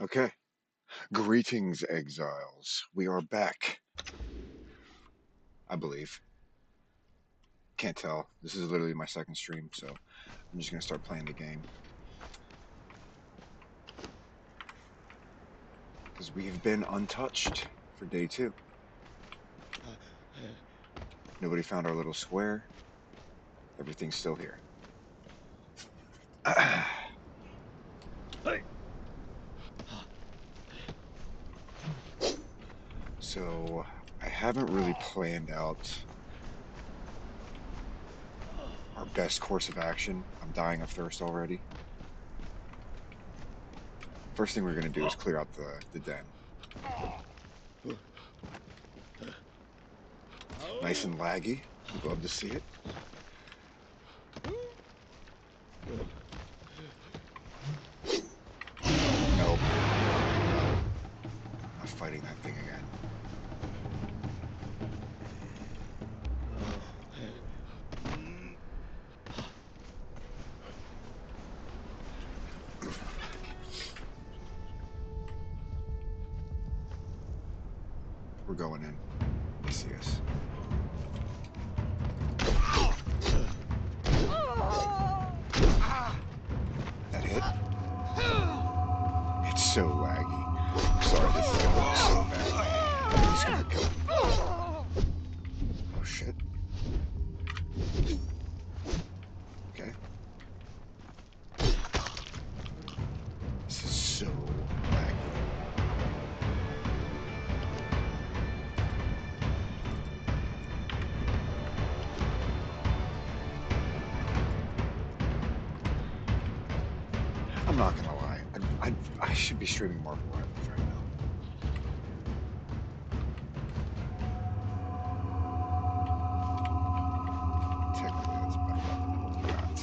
Okay. Greetings, exiles. We are back, I believe. Can't tell. This is literally my second stream, so I'm just gonna start playing the game. Because we've been untouched for day 2. Nobody found our little square. Everything's still here. So, I haven't really planned out our best course of action. I'm dying of thirst already. First thing we're gonna do is clear out the den. Nice and laggy. I'd love to see it. Nope. Not fighting that thing again. We're going in. They see us. That hit? It's so laggy. I'm sorry, this is gonna look so bad. I'm just gonna kill him. Oh shit. Okay. This is so laggy. I'm not gonna lie. I should be streaming Marvel Rivals right now. Technically, that's a better weapon than what we got.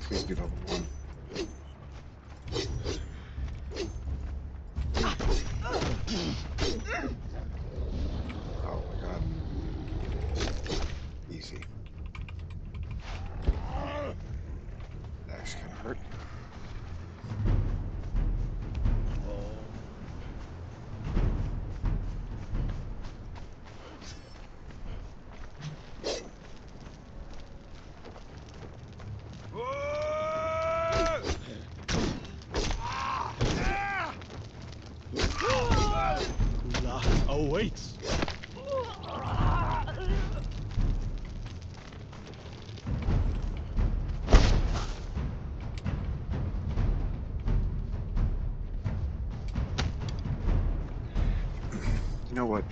Please be level 1. Oh my god. Easy. That's gonna hurt. Awaits. You know what?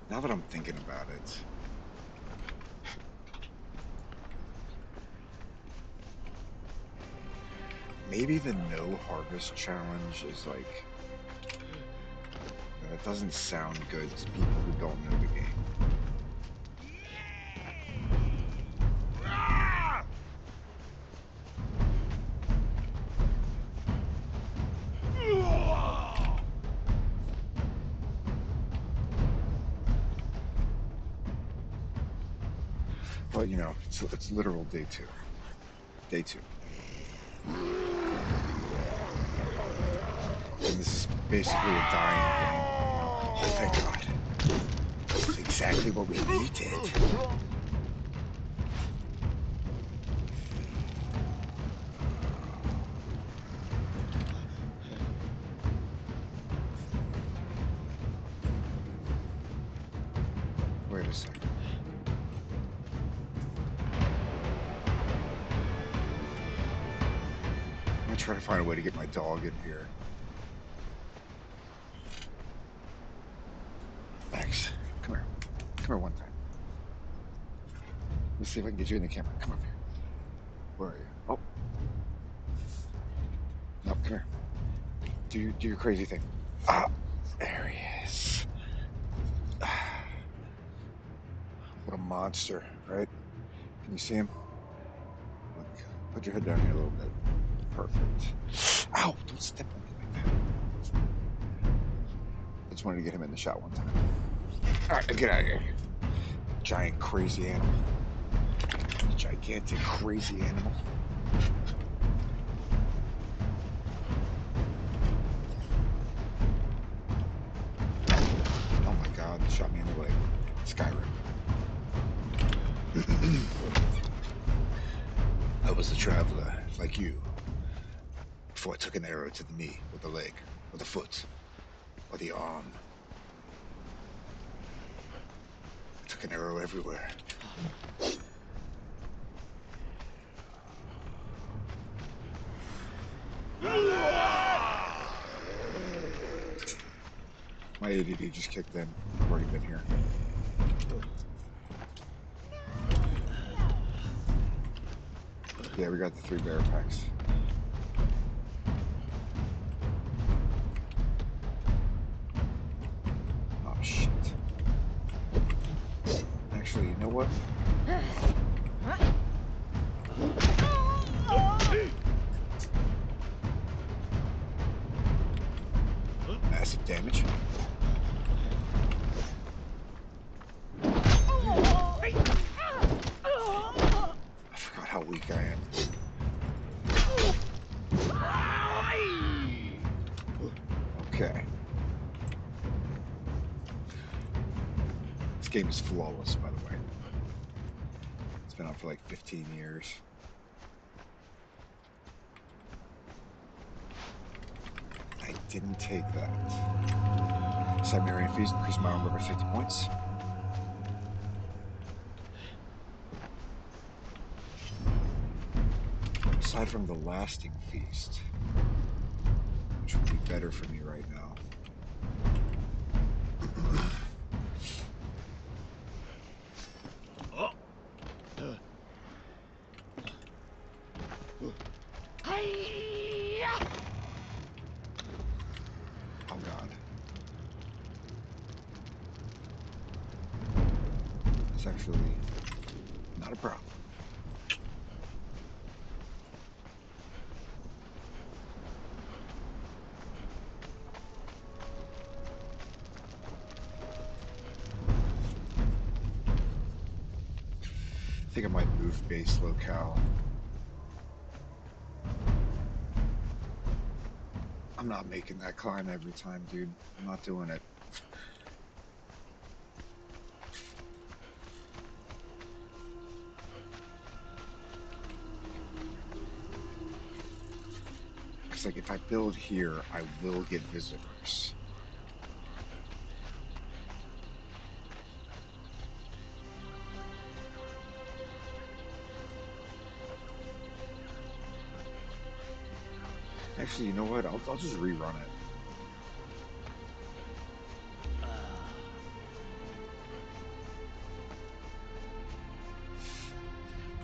Now that I'm thinking about it, maybe the no harvest challenge is like, that doesn't sound good to people who don't know the game. But you know, it's literal day 2. Day 2. And this is basically a dying game. Oh, thank God. That's exactly what we needed. Wait a second. I'm gonna try to find a way to get my dog in here. Thanks. Come here. Come here one time. Let's see if I can get you in the camera. Come up here. Where are you? Oh. No, come here. do your crazy thing. Ah, there he is. What a monster, right? Can you see him? Look, put your head down here a little bit. Perfect. Ow! Don't step on me like that. I just wanted to get him in the shot one time. All right, get out of here. Giant crazy animal. Gigantic crazy animal. Oh my god, they shot me in the leg. Skyrim. I was a traveler, like you, before I took an arrow to the knee, or the leg, or the foot, or the arm. I took an arrow everywhere. My ADD just kicked in. I've already been here. Yeah, we got the 3 bear packs. Oh, shit. Actually, you know what? Massive damage. I forgot how weak I am. Okay. This game is flawless, by the way. It's been out for like 15 years. I didn't take that. Siberian Feast increased my armor by 50 points. Aside from the lasting feast, which would be better for me right now. Oh god. It's actually not a problem. I think I might move base locale. I'm not making that climb every time, dude. I'm not doing it. Because, like, if I build here, I will get visitors. Actually, you know what? I'll just rerun it.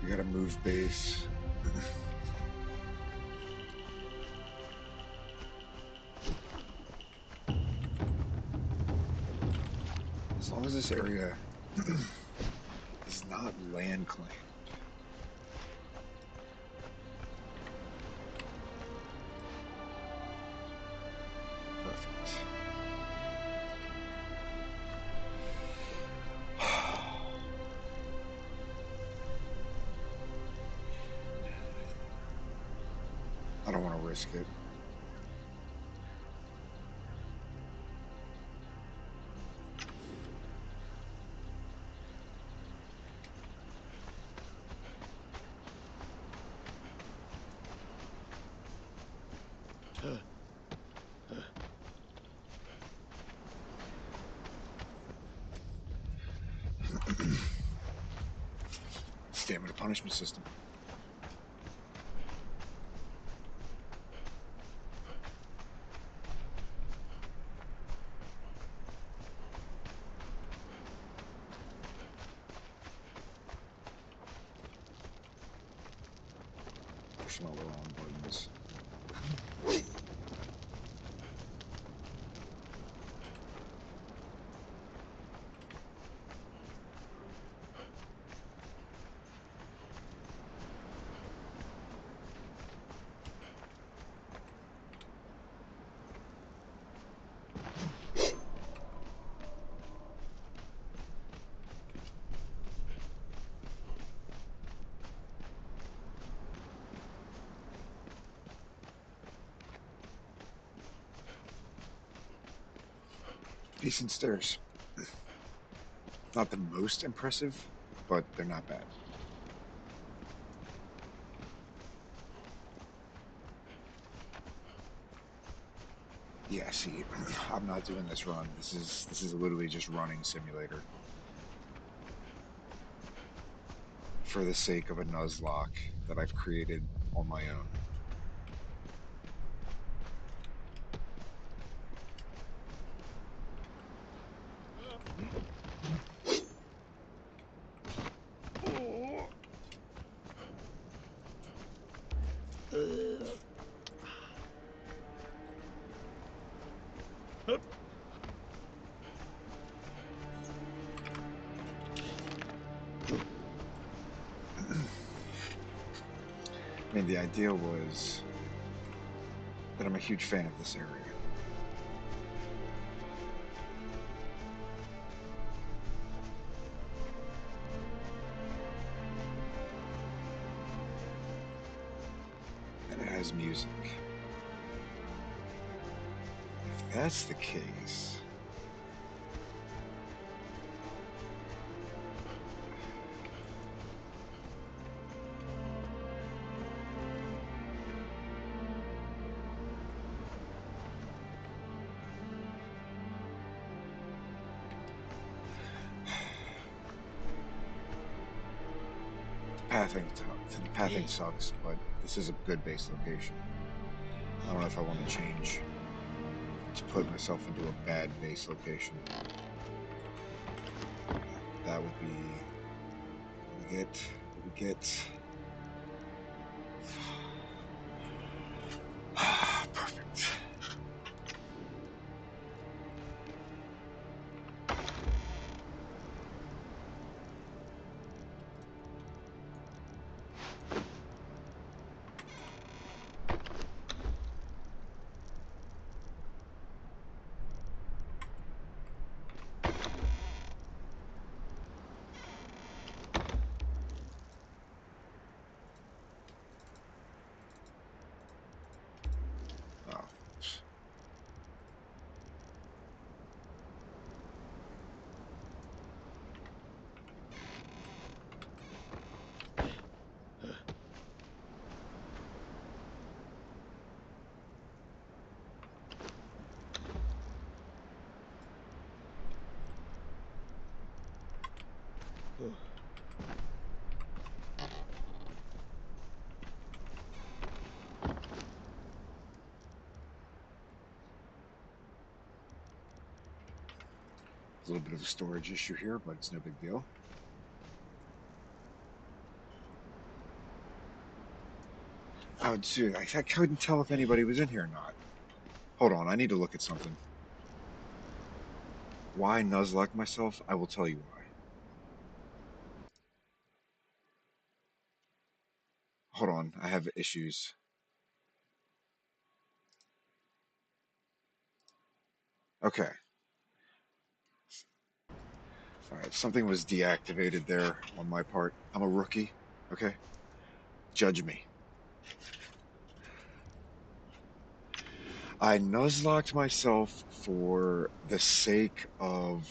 We gotta move base. As long as this area is not land claimed. Perfect. I don't want to risk it. Stamina punishment system. Pushing all the wrong buttons. Decent stairs. Not the most impressive, but they're not bad. Yeah, see, I'm not doing this run. This is literally just running simulator for the sake of a Nuzlocke that I've created on my own. I mean, the idea was that I'm a huge fan of this area. And it has music. If that's the case, the pathing sucks, but this is a good base location. I don't know if I want to change to put myself into a bad base location. That would be what we get. What we get. Perfect. Oh, a little bit of a storage issue here, but it's no big deal. Oh, dude, I couldn't tell if anybody was in here or not. Hold on, I need to look at something. Why Nuzlocke myself? I will tell you why. Hold on, I have issues. Okay. Alright, something was deactivated there on my part. I'm a rookie, okay? Judge me. I nuzlocked myself for the sake of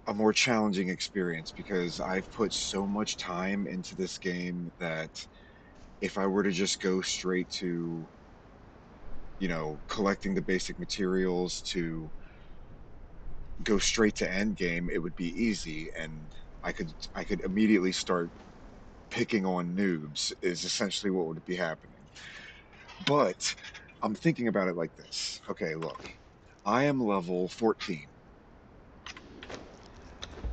a more challenging experience because I've put so much time into this game that if I were to just go straight to, collecting the basic materials to go straight to end game, it would be easy and I could immediately start picking on noobs is essentially what would be happening. But I'm thinking about it like this. Okay, look. I am level 14.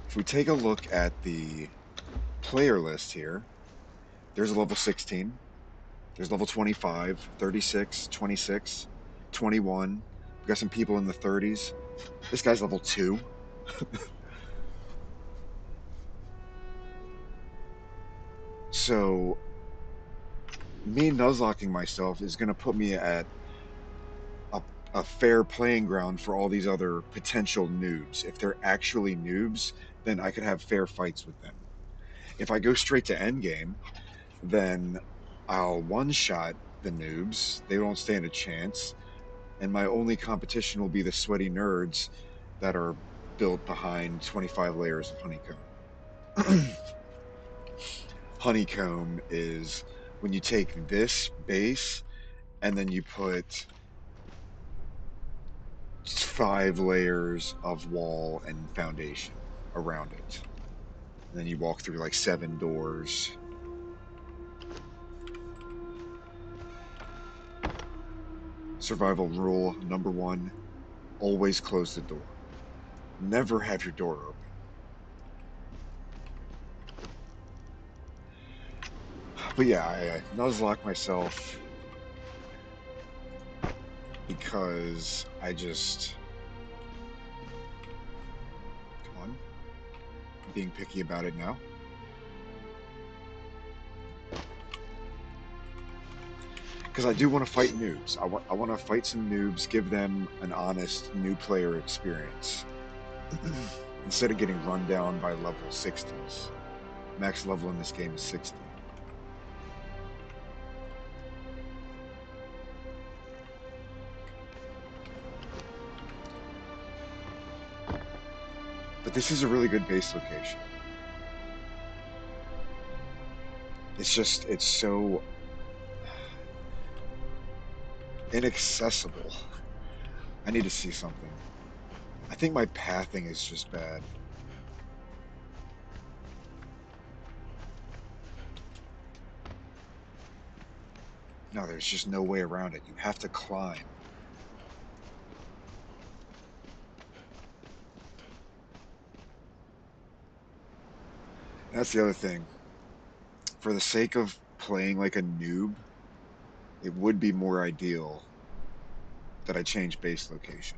If we take a look at the player list here, there's a level 16, there's level 25, 36, 26, 21. We got some people in the 30s. This guy's level 2. So me nuzlocking myself is going to put me at a, a fair playing ground for all these other potential noobs. If they're actually noobs, then I could have fair fights with them. If I go straight to endgame, then I'll one shot the noobs. They won't stand a chance. and my only competition will be the sweaty nerds that are built behind 25 layers of honeycomb. Honeycomb is when you take this base and then you put 5 layers of wall and foundation around it. And then you walk through like 7 doors. Survival rule number 1, always close the door. Never have your door open. But yeah, I nuzlocke myself because I just, come on, I'm being picky about it now. Because I do want to fight noobs. I want to fight some noobs, give them an honest new player experience instead of getting run down by level 60s. Max level in this game is 60. But this is a really good base location. It's just, it's so inaccessible. I need to see something. I think my pathing is just bad. No, there's just no way around it. You have to climb. That's the other thing. For the sake of playing like a noob, it would be more ideal that I change base location.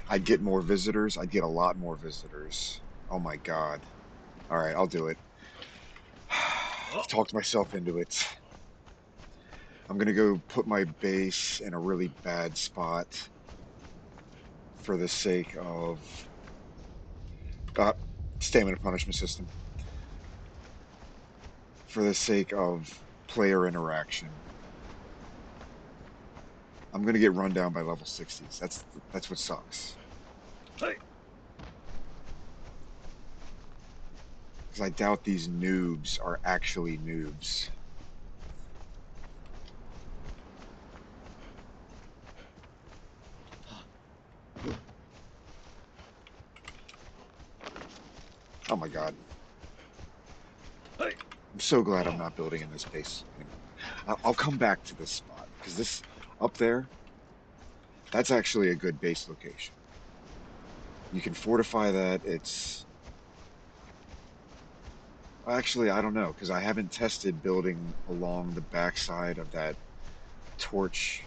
I'd get more visitors. I'd get a lot more visitors. Oh my God. All right, I'll do it. I've talked myself into it. I'm gonna go put my base in a really bad spot for the sake of uh, stamina punishment system. For the sake of player interaction. I'm gonna get run down by level 60s. That's what sucks. Because I doubt these noobs are actually noobs. Oh my God. I'm so glad I'm not building in this base anymore. I'll come back to this spot because this up there, that's actually a good base location. You can fortify that. It's actually, I don't know because I haven't tested building along the backside of that torch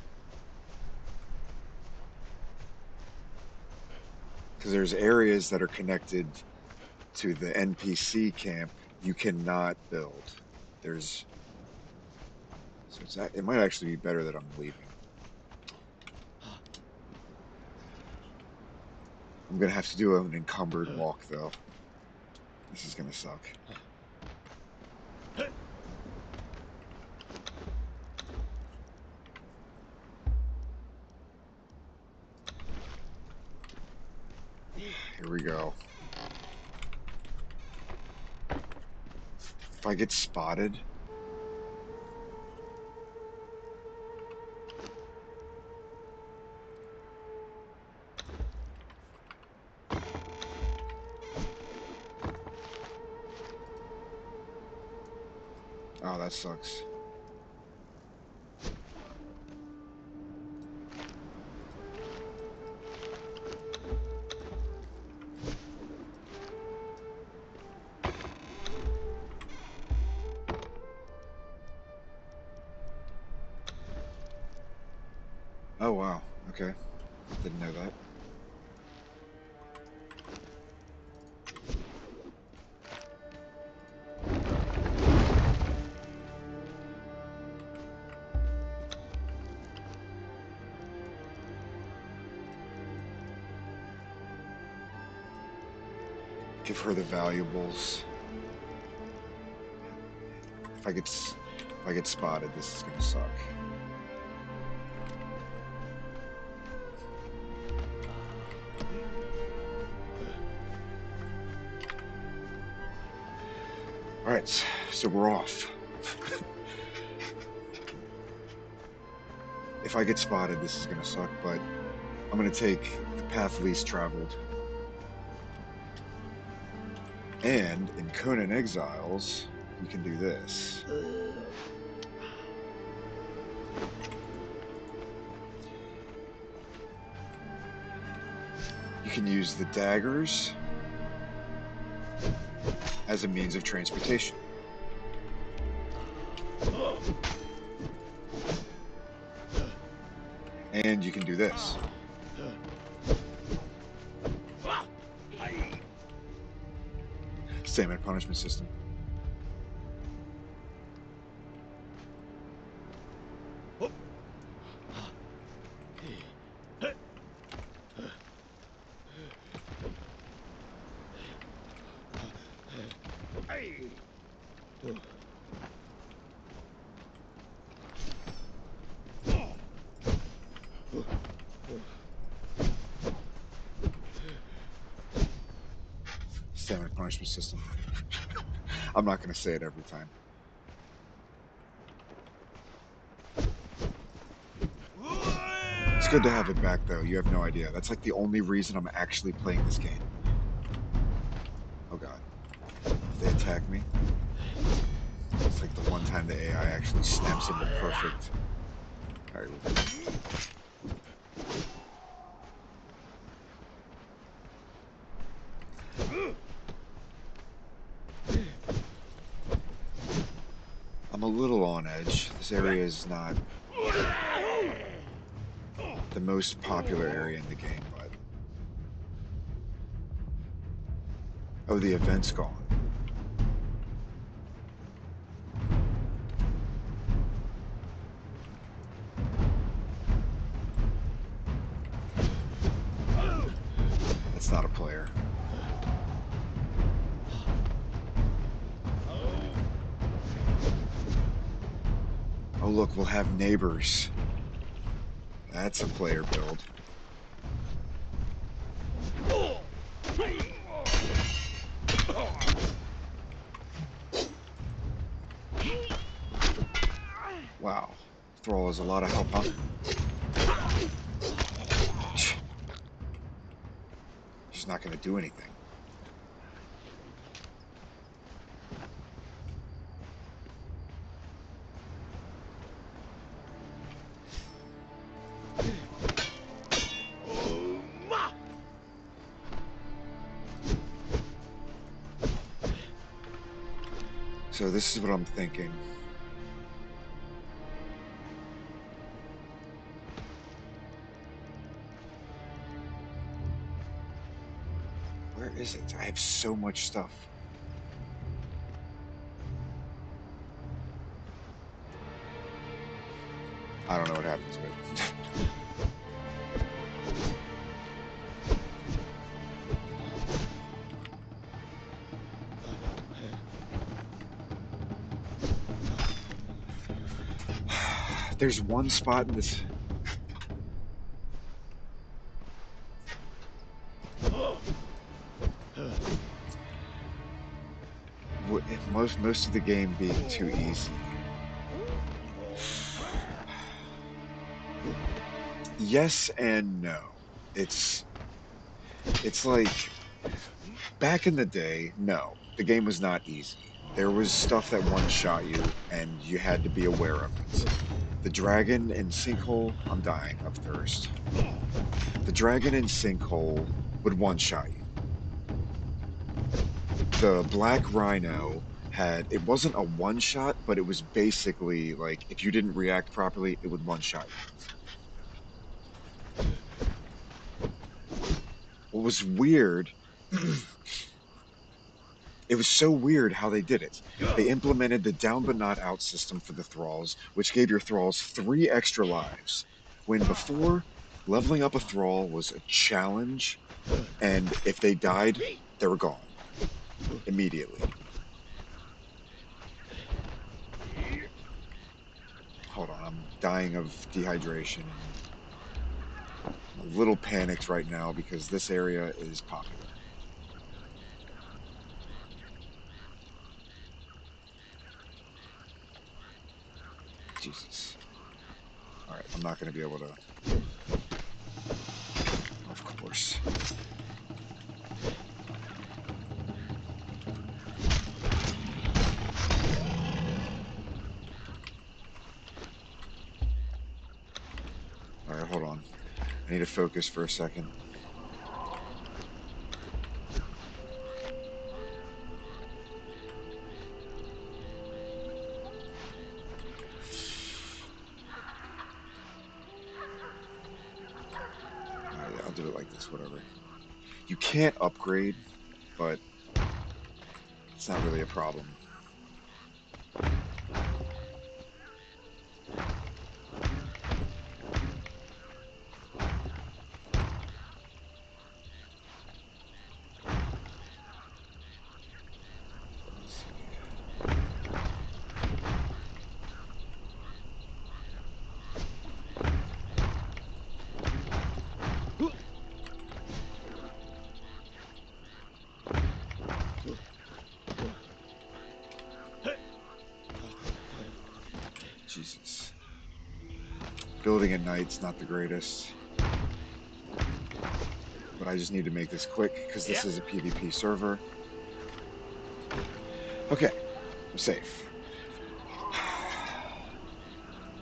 because there's areas that are connected to the NPC camp you cannot build. There's it might actually be better that I'm leaving. I'm gonna have to do an encumbered walk though. This is gonna suck. Here we go. If I get spotted, oh, that sucks. Oh, wow. Okay. Didn't know that. Give her the valuables. If I get spotted, this is gonna suck. Alright, so we're off. If I get spotted, this is gonna suck, but I'm gonna take the path least traveled. And in Conan Exiles, you can do this. You can use the daggers as a means of transportation. And you can do this. Stamina punishment system. Stamina punishment system. I'm not going to say it every time. It's good to have it back, though. You have no idea. That's like the only reason I'm actually playing this game. Oh god. If they attack me, it's like the one time the AI actually snaps into perfect. Alright, we're good. I'm a little on edge. This area is not the most popular area in the game, but... Oh, the event's gone. That's not a player. Oh look, we'll have neighbors. That's a player build. Wow. Thrall is a lot of help, huh? She's not going to do anything. So this is what I'm thinking. Where is it? I have so much stuff. I don't know what happened to it. There's one spot in this. Most of the game being too easy. Yes and no. It's like back in the day, no, the game was not easy. There was stuff that one-shot you, and you had to be aware of it. The dragon in Sinkhole, I'm dying of thirst. The dragon in Sinkhole would one-shot you. The black rhino it wasn't a one-shot, but it was basically like if you didn't react properly, it would one-shot you. What was weird, it was so weird how they did it. They implemented the down but not out system for the thralls, which gave your thralls 3 extra lives. When before, leveling up a thrall was a challenge, and if they died, they were gone immediately. Hold on, I'm dying of dehydration. I'm a little panicked right now because this area is popular. Jesus. All right, I'm not going to be able to. Of course. All right, hold on. I need to focus for a second. All right, I'll do it like this, whatever. You can't upgrade, but it's not really a problem. Let's see. Jesus. Building at night's not the greatest, but I just need to make this quick because this Yep. is a PvP server. Okay, I'm safe.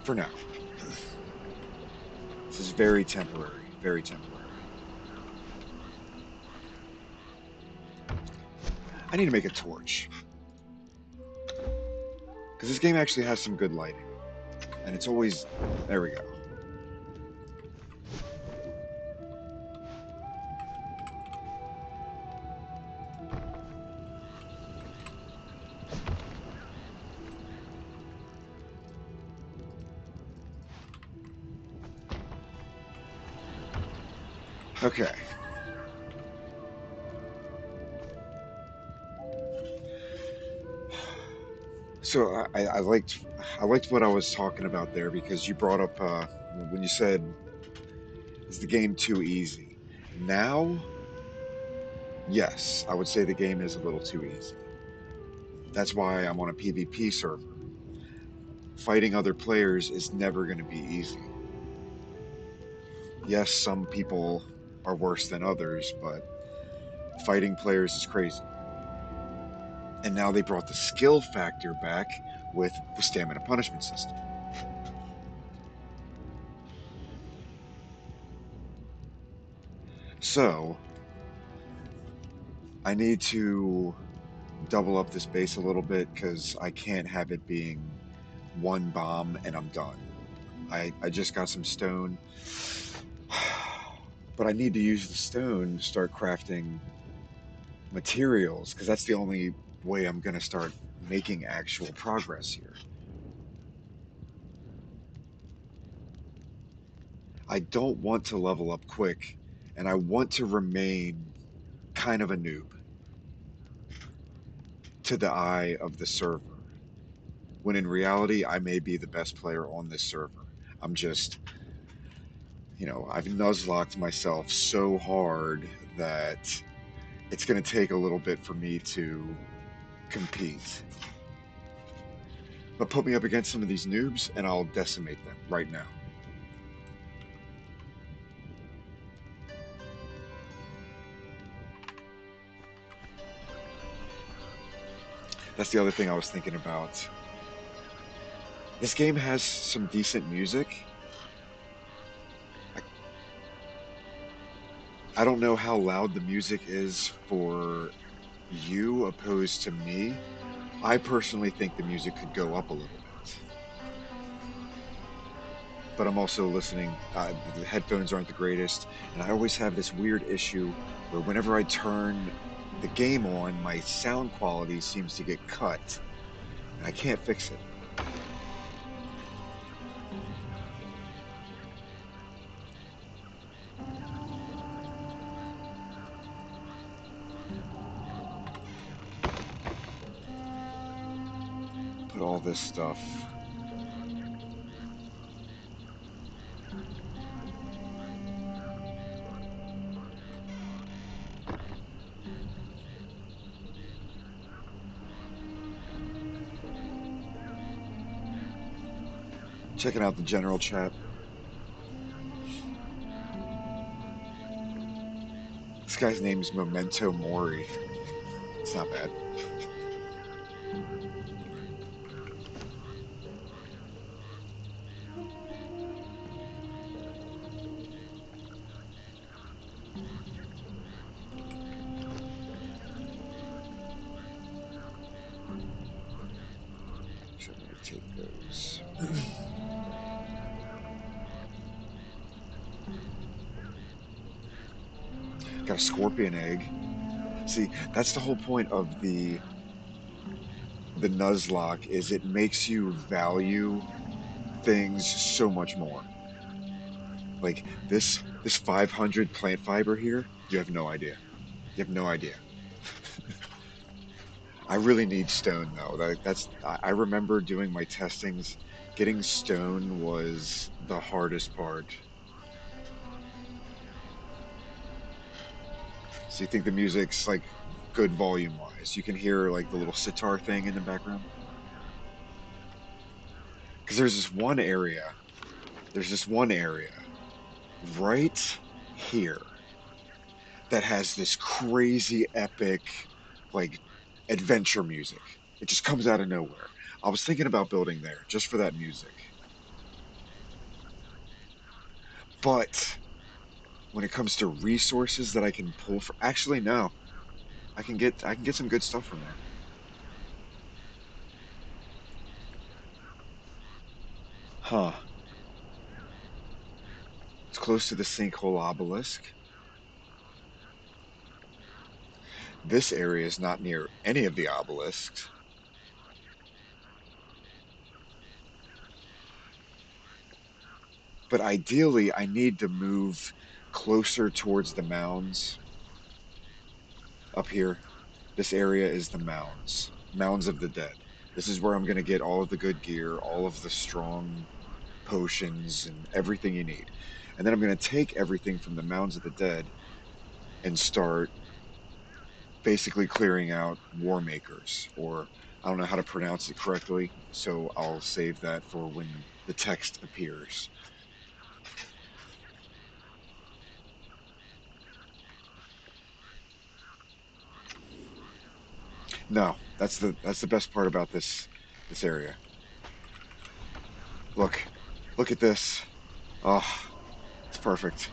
For now. This is very temporary, very temporary. I need to make a torch because this game actually has some good lighting, and it's always. There we go. Okay. So I liked what I was talking about there because you brought up when you said is the game too easy. Now, yes, I would say the game is a little too easy. That's why I'm on a PvP server. Fighting other players is never going to be easy. Yes, some people are worse than others, but fighting players is crazy. And now they brought the skill factor back with the stamina punishment system. So I need to double up this base a little bit because I can't have it being one bomb and I'm done. I just got some stone, but I need to use the stone to start crafting materials because that's the only way I'm going to start making actual progress here. I don't want to level up quick and I want to remain kind of a noob to the eye of the server, when in reality, I may be the best player on this server. I'm just, I've nuzlocked myself so hard that it's going to take a little bit for me to compete. But put me up against some of these noobs and I'll decimate them right now. That's the other thing I was thinking about. This game has some decent music. I, I don't know how loud the music is for you opposed to me. I personally think the music could go up a little bit. But I'm also listening. The headphones aren't the greatest, and I always have this weird issue where whenever I turn the game on, my sound quality seems to get cut, and I can't fix it. Put all this stuff. Checking out the general chat. This guy's name is Memento Mori. It's not bad. So I'm gonna take those. Got a scorpion egg. See, that's the whole point of the Nuzlocke is it makes you value things so much more. Like this 500 plant fiber here, you have no idea. You have no idea. I really need stone though. I remember doing my testings. Getting stone was the hardest part. So you think the music's like good volume wise? You can hear like the little sitar thing in the background. Because there's this one area. There's this one area right here that has this crazy epic like adventure music. It just comes out of nowhere. I was thinking about building there just for that music. But when it comes to resources that I can pull for actually no. I can get some good stuff from there. Huh. It's close to the sinkhole obelisk. This area is not near any of the obelisks. But ideally I need to move closer towards the mounds up here. This area is the mounds. Mounds of the dead. This is where I'm going to get all of the good gear, all of the strong potions, and everything you need. And then I'm going to take everything from the mounds of the dead and start basically clearing out war makers, or I don't know how to pronounce it correctly, so I'll save that for when the text appears. No, that's the best part about this area. Look, look at this. Oh, it's perfect.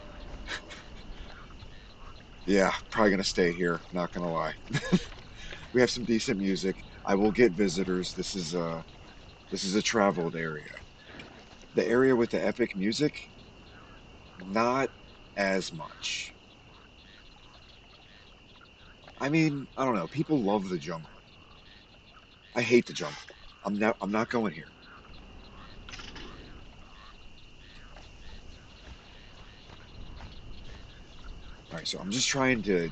Yeah, probably gonna stay here, not gonna lie. We have some decent music. I will get visitors. This is a traveled area. The area with the epic music, not as much. I mean, I don't know. People love the jungle. I hate the jungle. I'm not going here. All right, so I'm just trying to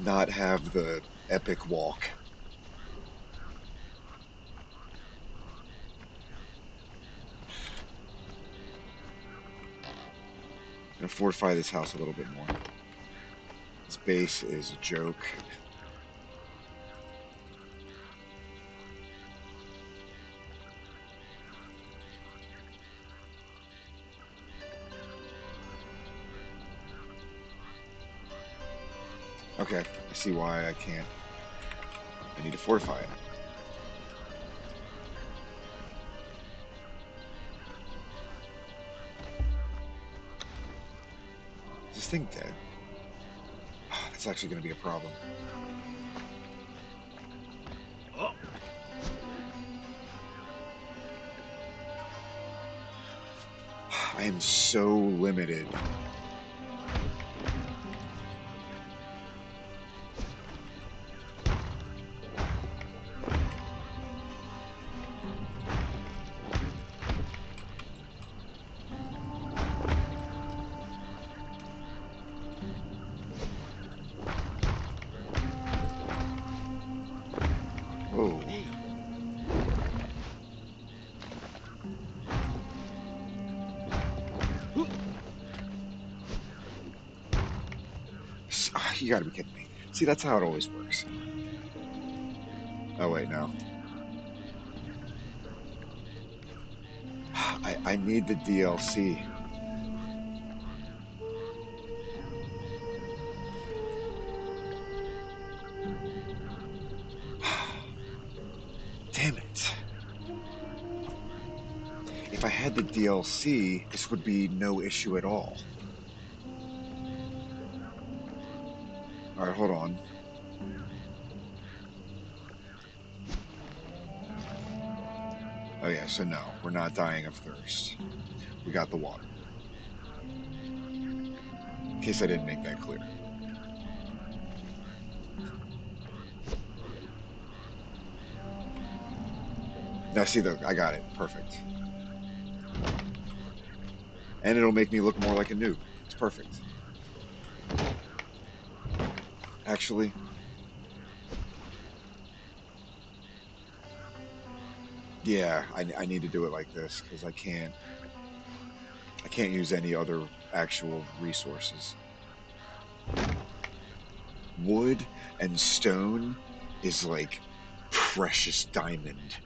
not have the epic walk. I'm gonna fortify this house a little bit more. This base is a joke. Okay, I see why I can't. I need to fortify it. Is this thing dead? Oh, that's actually gonna be a problem. Oh, I am so limited. Oh, hey. you gotta be kidding me. See, that's how it always works. Oh wait, no. I need the DLC. Damn it. If I had the DLC, this would be no issue at all. All right, hold on. Oh yeah, so no, we're not dying of thirst. We got the water. In case I didn't make that clear. Now see, I got it. Perfect. And it'll make me look more like a noob. It's perfect. Actually, yeah, I need to do it like this because I can't use any other actual resources. Wood and stone is like precious diamond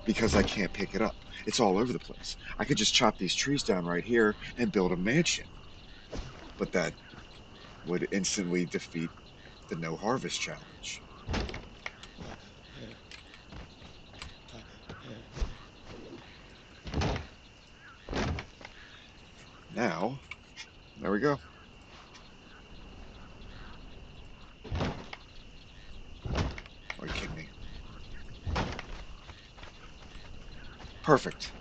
because I can't pick it up. It's all over the place. I could just chop these trees down right here and build a mansion, but that would instantly defeat the no harvest challenge. Now, there we go. Are you kidding me? Perfect.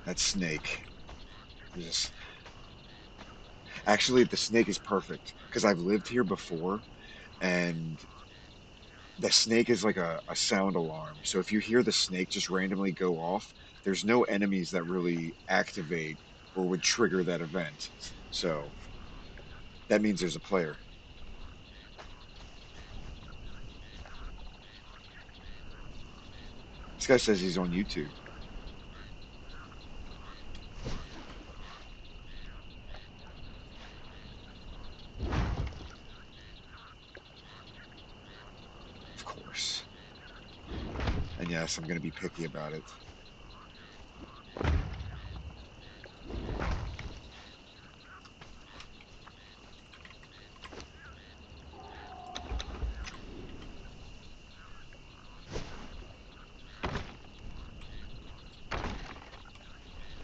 That snake. Just actually, the snake is perfect because I've lived here before, and the snake is like a sound alarm. So if you hear the snake just randomly go off, there's no enemies that really activate or would trigger that event. So that means there's a player. This guy says he's on YouTube. Of course. And yes, I'm going to be picky about it.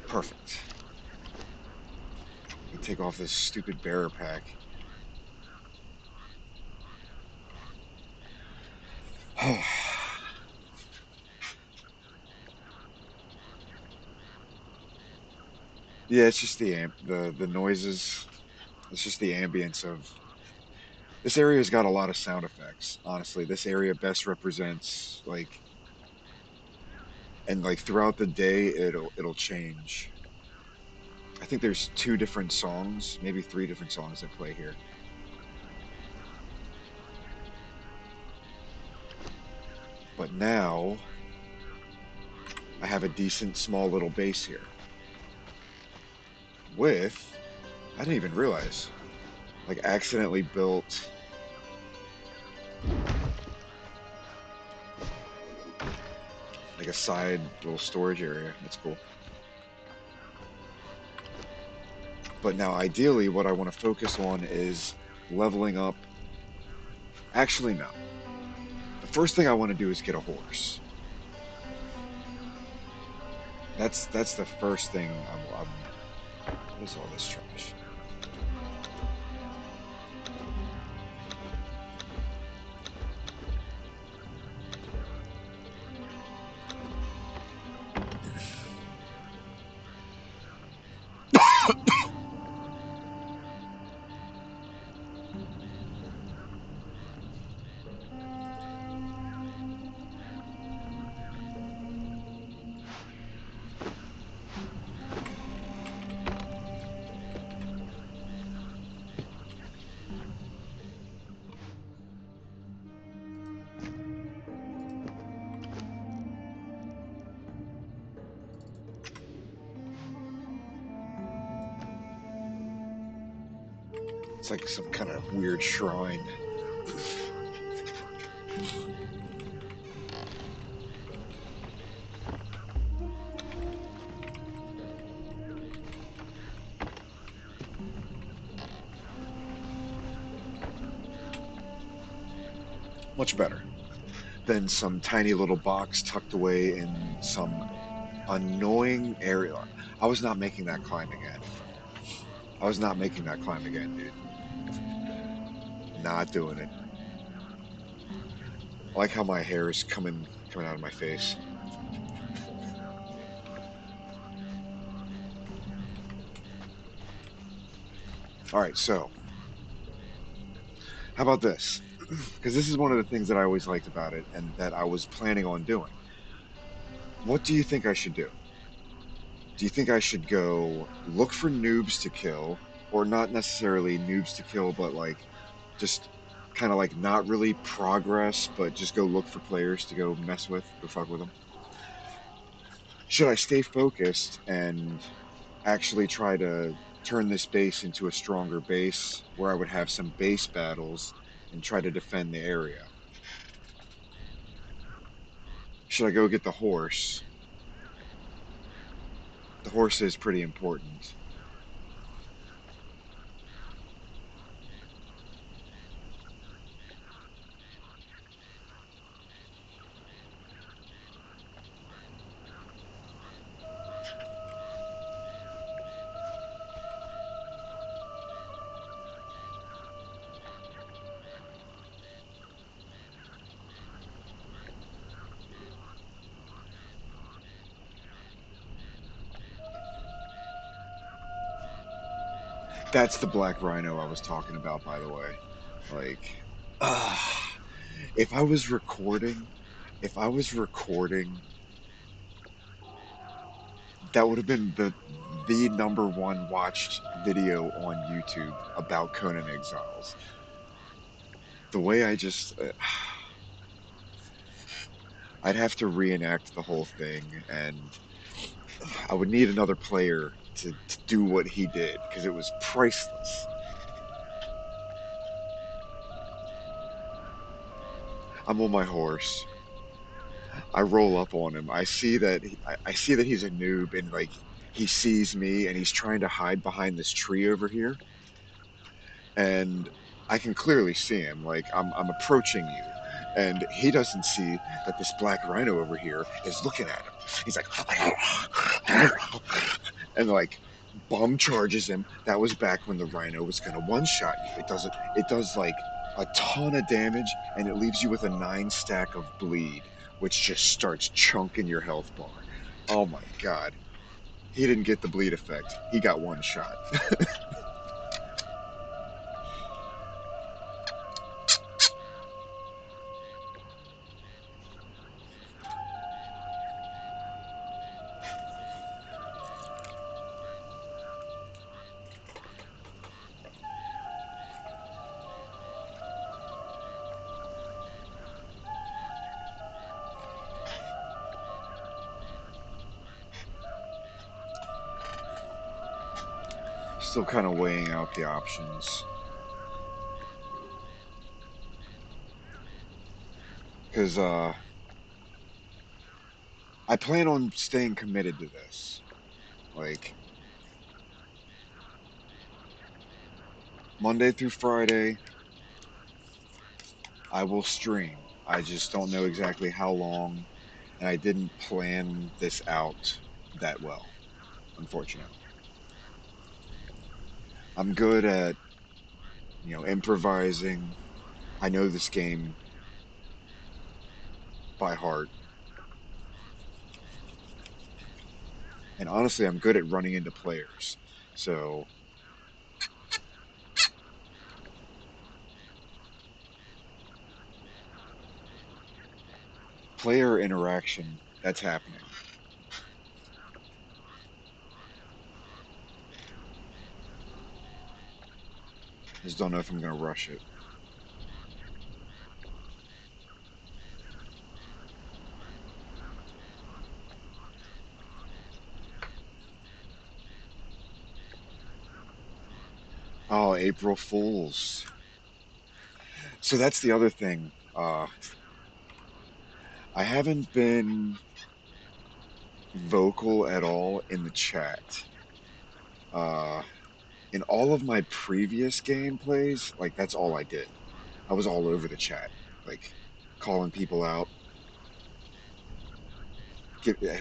Perfect. I can take off this stupid bearer pack. Yeah, it's just the noises. It's just the ambience of this area's got a lot of sound effects. Honestly, this area best represents like throughout the day it'll change. I think there's two different songs, maybe three different songs that play here. But now I have a decent small little base here with I didn't even realize like accidentally built like a side little storage area. That's cool. But now ideally what I want to focus on is leveling up. Actually, no. The first thing I want to do is get a horse. That's the first thing what is all this trash? It's like some kind of weird shrine. Much better than some tiny little box tucked away in some annoying area. I was not making that climb again. I was not making that climb again, dude. Not doing it. I like how my hair is coming out of my face. All right, so how about this? Because this is one of the things that I always liked about it and that I was planning on doing. What do you think I should do? Do you think I should go look for noobs to kill, or not necessarily noobs to kill, but like just kind of like not really progress, but just go look for players to go mess with, go fuck with them? Should I stay focused and actually try to turn this base into a stronger base where I would have some base battles and try to defend the area? Should I go get the horse? The horse is pretty important. That's the black rhino I was talking about, by the way. Like, uh, if I was recording, if I was recording, that would have been the number one watched video on YouTube about Conan Exiles. The way I just, I'd have to reenact the whole thing, and I would need another player to do what he did because it was priceless. I'm on my horse. I roll up on him. I see that he's a noob and like he sees me and he's trying to hide behind this tree over here. And I can clearly see him. Like I'm approaching you, and he doesn't see that this black rhino over here is looking at him. He's like, and like bum charges him. That was back when the rhino was gonna one shot you. It does it. It does like a ton of damage, and it leaves you with a 9 stack of bleed, which just starts chunking your health bar. Oh my god. He didn't get the bleed effect. He got one shot. Still kind of weighing out the options. Because I plan on staying committed to this. Like Monday through Friday, I will stream. I just don't know exactly how long, and I didn't plan this out that well, unfortunately. I'm good at, improvising. I know this game by heart, and honestly, I'm good at running into players. So, player interaction, that's happening. Just don't know if I'm going to rush it. Oh, April Fools. So that's the other thing. I haven't been vocal at all in the chat. Uh, in all of my previous gameplays, like that's all I did. I was all over the chat, like calling people out.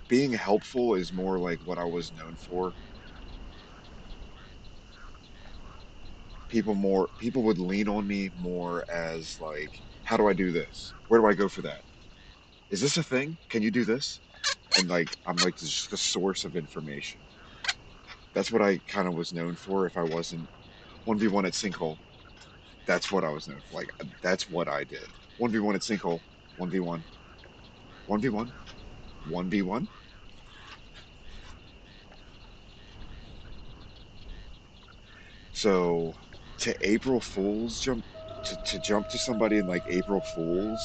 Being helpful is more like what I was known for. People would lean on me more as like, how do I do this? Where do I go for that? Is this a thing? Can you do this? And like I'm like just the source of information. That's what I kind of was known for. If I wasn't 1v1 at Sinkhole, that's what I was known for. Like that's what I did. 1v1 at Sinkhole, 1v1, 1v1, 1v1. So to April Fools to jump to somebody in like April Fools,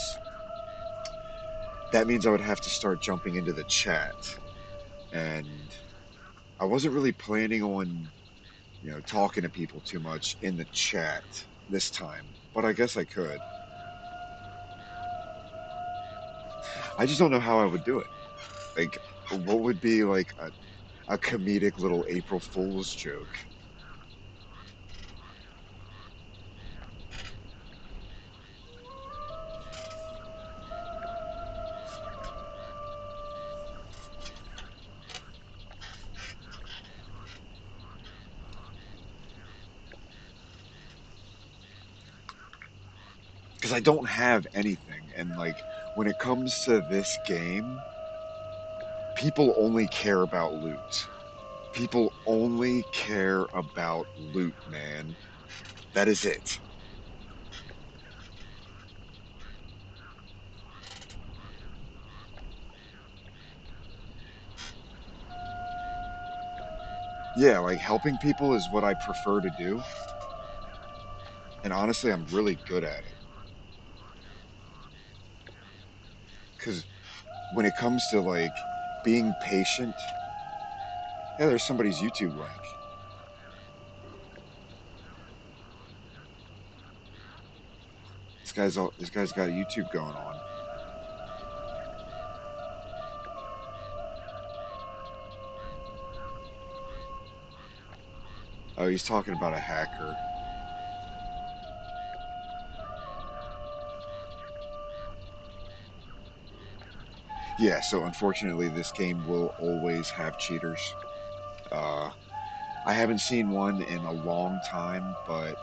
that means I would have to start jumping into the chat. And I wasn't really planning on, talking to people too much in the chat this time, but I guess I could. I just don't know how I would do it. Like, what would be like a comedic little April Fool's joke? Because I don't have anything. And like, when it comes to this game, people only care about loot. People only care about loot, man. That is it. Yeah, like helping people is what I prefer to do. And honestly, I'm really good at it. Because when it comes to like being patient, yeah, there's somebody's YouTube link. This guy's got YouTube going on. Oh, he's talking about a hacker. Yeah, so unfortunately, this game will always have cheaters. Uh, I haven't seen one in a long time, but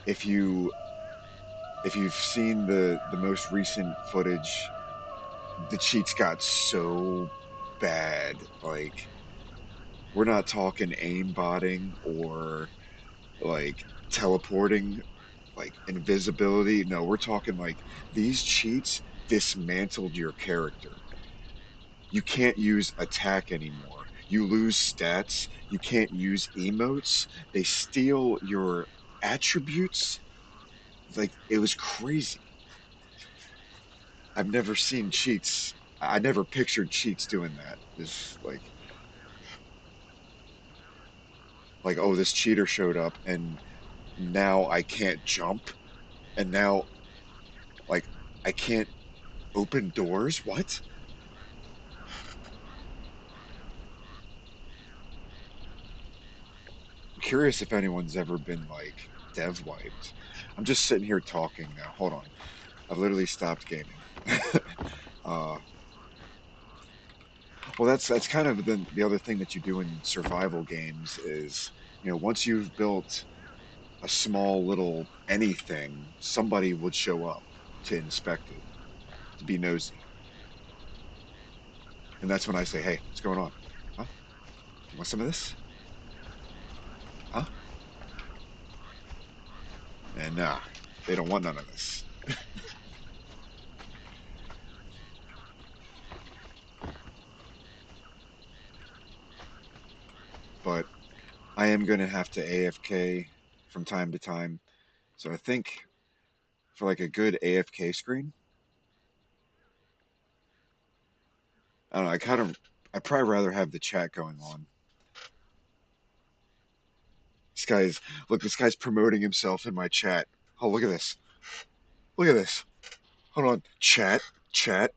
if you if you've seen the most recent footage, the cheats got so bad. Like we're not talking aimbotting or like teleporting, like invisibility. No, we're talking like these cheats dismantled your character. You can't use attack anymore. You lose stats. You can't use emotes. They steal your attributes. Like it was crazy. I've never seen cheats. I never pictured cheats doing that. This like oh this cheater showed up and now I can't jump and now like I can't open doors. What? I'm curious if anyone's ever been like dev wiped. I'm just sitting here talking now. Hold on. I've literally stopped gaming. uh, well, that's kind of the other thing that you do in survival games is, once you've built a small little anything, somebody would show up to inspect it, to be nosy. And that's when I say, hey, what's going on? Huh? You want some of this? Huh? And nah, they don't want none of this. But I am going to have to AFK from time to time. So I think for like a good AFK screen, I don't know, I'd probably rather have the chat going on. This guy's look. This guy's promoting himself in my chat. Oh, look at this. Look at this. Hold on. Chat. Chat.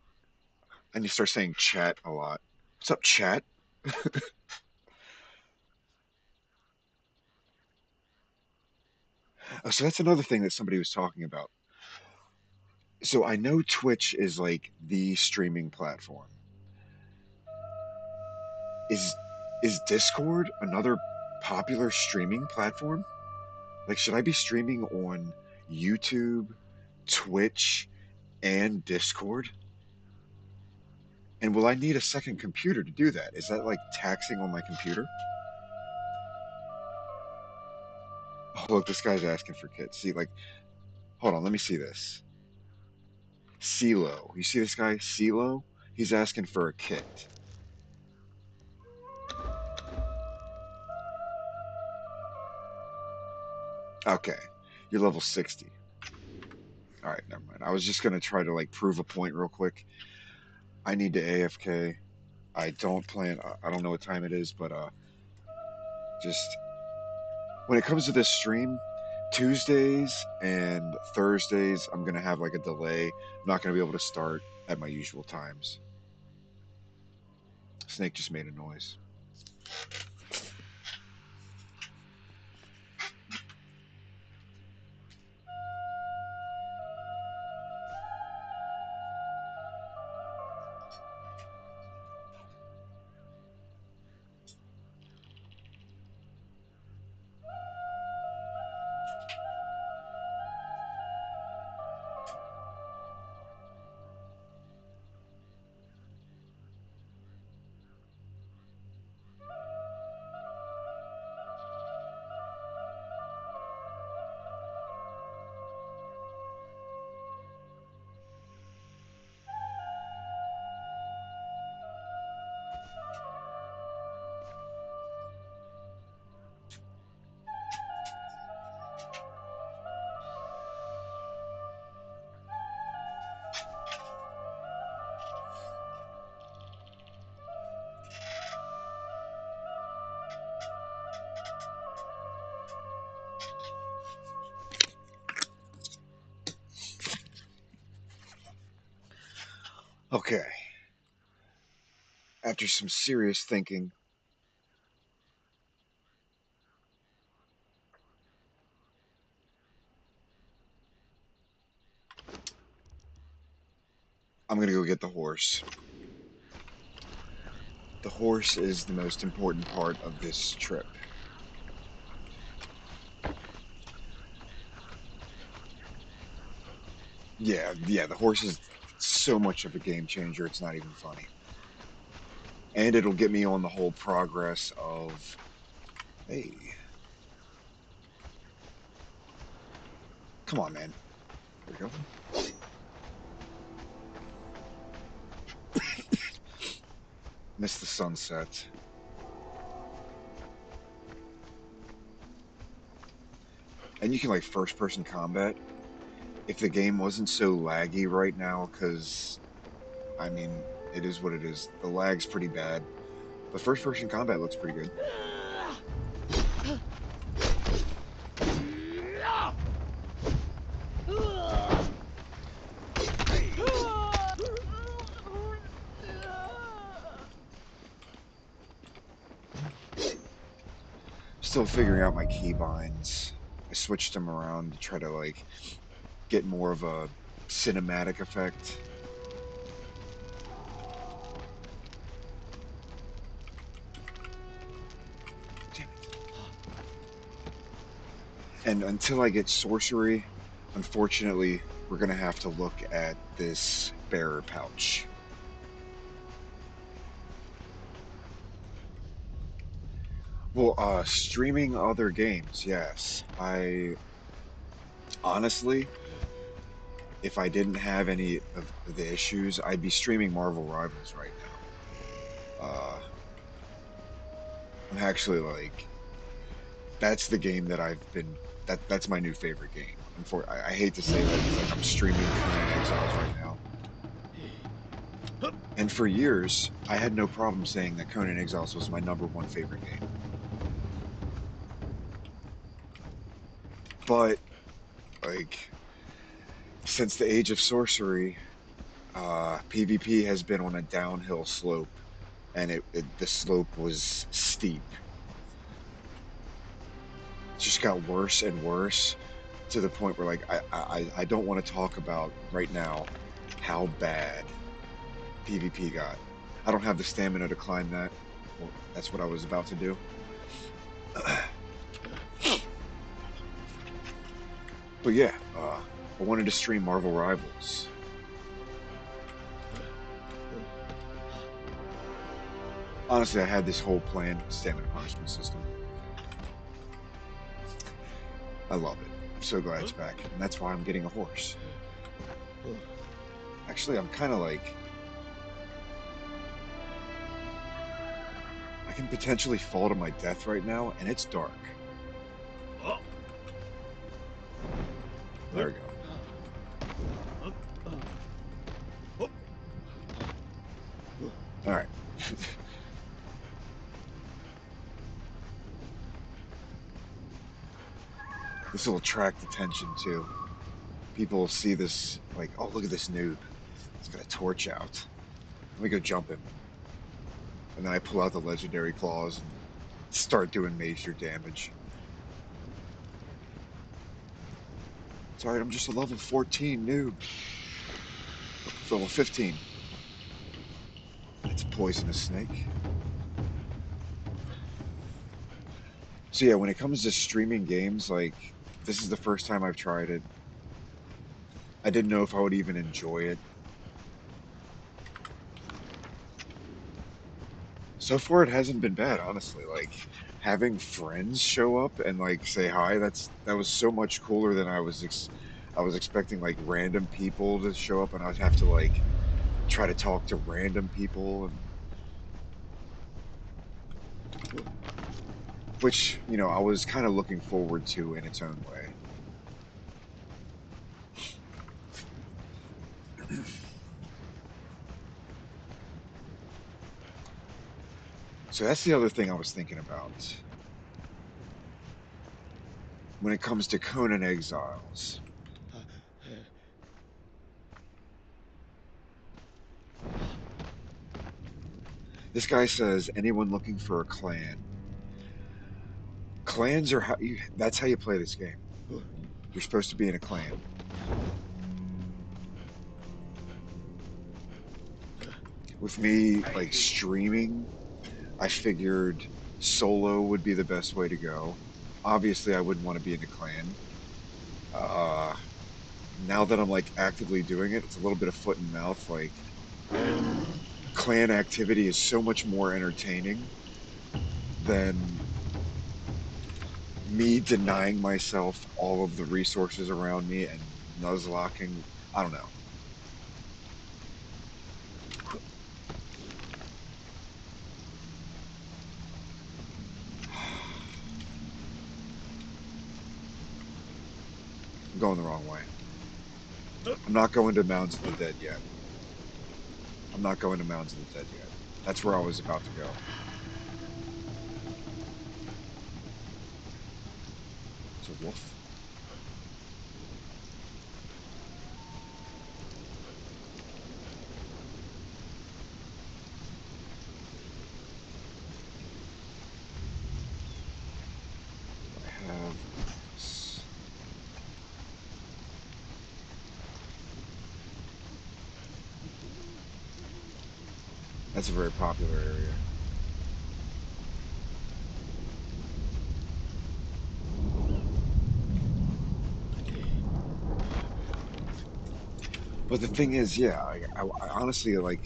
And you start saying chat a lot. What's up, chat? Oh, so that's another thing that somebody was talking about. So I know Twitch is like the streaming platform. Is is Discord another popular streaming platform? Like, should I be streaming on YouTube, Twitch, and Discord? And will I need a second computer to do that? Is that like taxing on my computer? Oh, look, this guy's asking for kits. See, like, hold on, let me see this. CeeLo. You see this guy, CeeLo? He's asking for a kit. Okay, you're level 60. All right, never mind. I was just gonna try to like prove a point real quick. I need to AFK. I don't plan. I don't know what time it is, but just when it comes to this stream, Tuesdays and Thursdays, I'm gonna have like a delay. I'm not gonna be able to start at my usual times. Snake just made a noise. Okay, after some serious thinking, I'm gonna go get the horse. The horse is the most important part of this trip. Yeah, the horse is so much of a game changer, it's not even funny. And it'll get me on the whole progress of, hey, come on, man. There we go. Miss the sunset. And you can like first person combat. If the game wasn't so laggy right now, because I mean, it is what it is. The lag's pretty bad. But first person combat looks pretty good. Still figuring out my keybinds. I switched them around to try to like get more of a cinematic effect. Damn it. And until I get sorcery, unfortunately, we're gonna have to look at this bearer pouch. Well, streaming other games, yes. I honestly, if I didn't have any of the issues, I'd be streaming Marvel Rivals right now. I'm actually like, that's the game that I've been. That's my new favorite game. I hate to say that, it's like I'm streaming Conan Exiles right now. And for years, I had no problem saying that Conan Exiles was my number one favorite game. But like since the age of sorcery, PvP has been on a downhill slope, and the slope was steep. It just got worse and worse to the point where like I don't want to talk about right now how bad PvP got. I don't have the stamina to climb that. Well, that's what I was about to do. But yeah, I wanted to stream Marvel Rivals. Honestly, I had this whole plan, stamina punishment system. I love it. I'm so glad it's back, and that's why I'm getting a horse. Actually, I'm kind of like I can potentially fall to my death right now, and it's dark. There we go. All right. This will attract attention too. People will see this, like, oh, look at this noob. He's got a torch out. Let me go jump him. And then I pull out the legendary claws and start doing major damage. It's alright, I'm just a level 14 noob. It's level 15. It's a poisonous snake. So yeah, when it comes to streaming games, like, this is the first time I've tried it. I didn't know if I would even enjoy it. So far, it hasn't been bad, honestly. Like, having friends show up and like say hi, that was so much cooler than I was expecting like random people to show up and I'd have to like try to talk to random people and which, I was kind of looking forward to in its own way. So that's the other thing I was thinking about when it comes to Conan Exiles. This guy says anyone looking for a clan. Clans are that's how you play this game. You're supposed to be in a clan. With me like streaming, I figured solo would be the best way to go. Obviously, I wouldn't want to be in a clan. Uh, Now that I'm like actively doing it, it's a little bit of foot and mouth. Like clan activity is so much more entertaining than me denying myself all of the resources around me and nuzlocking. I don't know. I'm going the wrong way. I'm not going to Mounds of the Dead yet. I'm not going to Mounds of the Dead yet. That's where I was about to go. It's a wolf. I have this. That's a very popular area. But the thing is, yeah, I honestly like.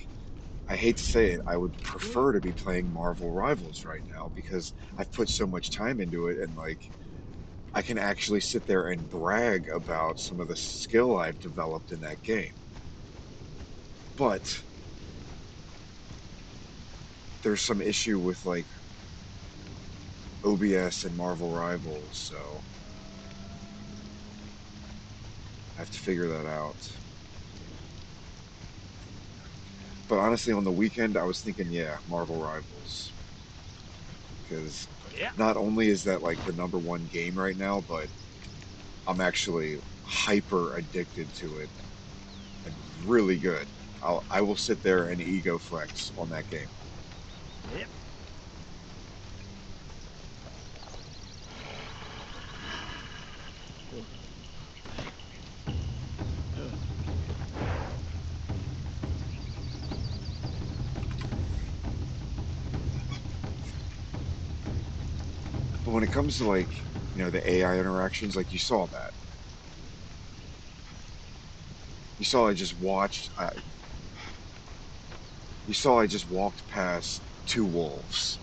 I hate to say it, I would prefer to be playing Marvel Rivals right now because I've put so much time into it and like I can actually sit there and brag about some of the skill I've developed in that game. But there's some issue with like OBS and Marvel Rivals, so I have to figure that out. But honestly, on the weekend, I was thinking, yeah, Marvel Rivals. Because Yeah. not only is that like the number one game right now, but I'm actually hyper addicted to it and really good. I will sit there and ego flex on that game. Yep. But when it comes to like, the AI interactions, like you saw that. You saw I just watched. You saw I just walked past two wolves.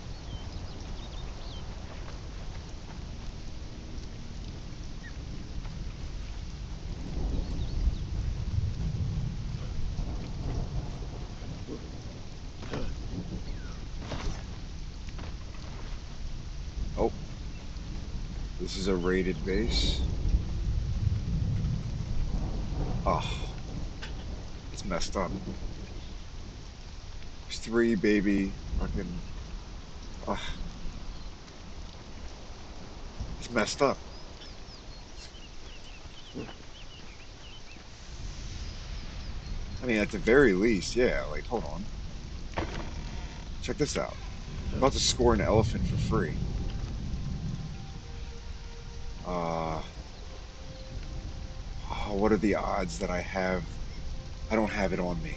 Oh, this is a rated base. Oh, it's messed up. There's three baby fucking. Oh, it's messed up. I mean, at the very least, yeah. Like, hold on. Check this out. I'm about to score an elephant for free. Uh, oh, what are the odds that I have? I don't have it on me.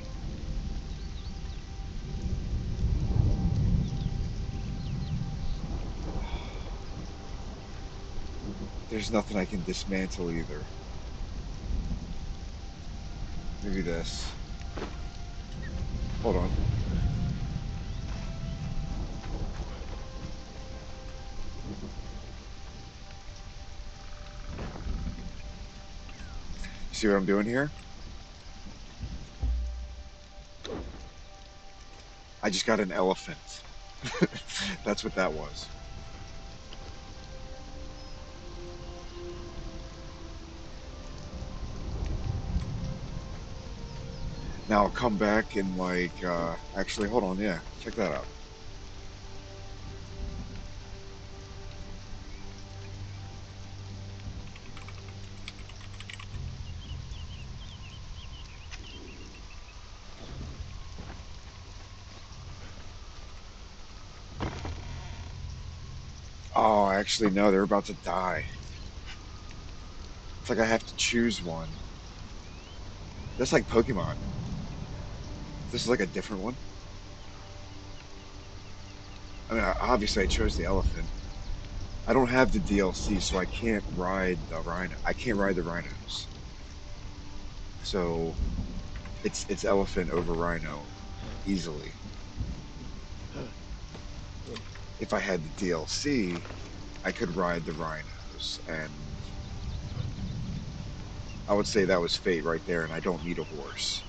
There's nothing I can dismantle either. Maybe this. Hold on. You see what I'm doing here? I just got an elephant. That's what that was. Now I'll come back and like, actually, hold on. Yeah, check that out. Oh, actually, no, they're about to die. It's like I have to choose one. That's like Pokemon. This is like a different one. I mean, obviously I chose the elephant. I don't have the DLC, so I can't ride the rhino. I can't ride the rhinos. So it's elephant over rhino easily. If I had the DLC, I could ride the rhinos, and I would say that was fate right there. And I don't need a horse.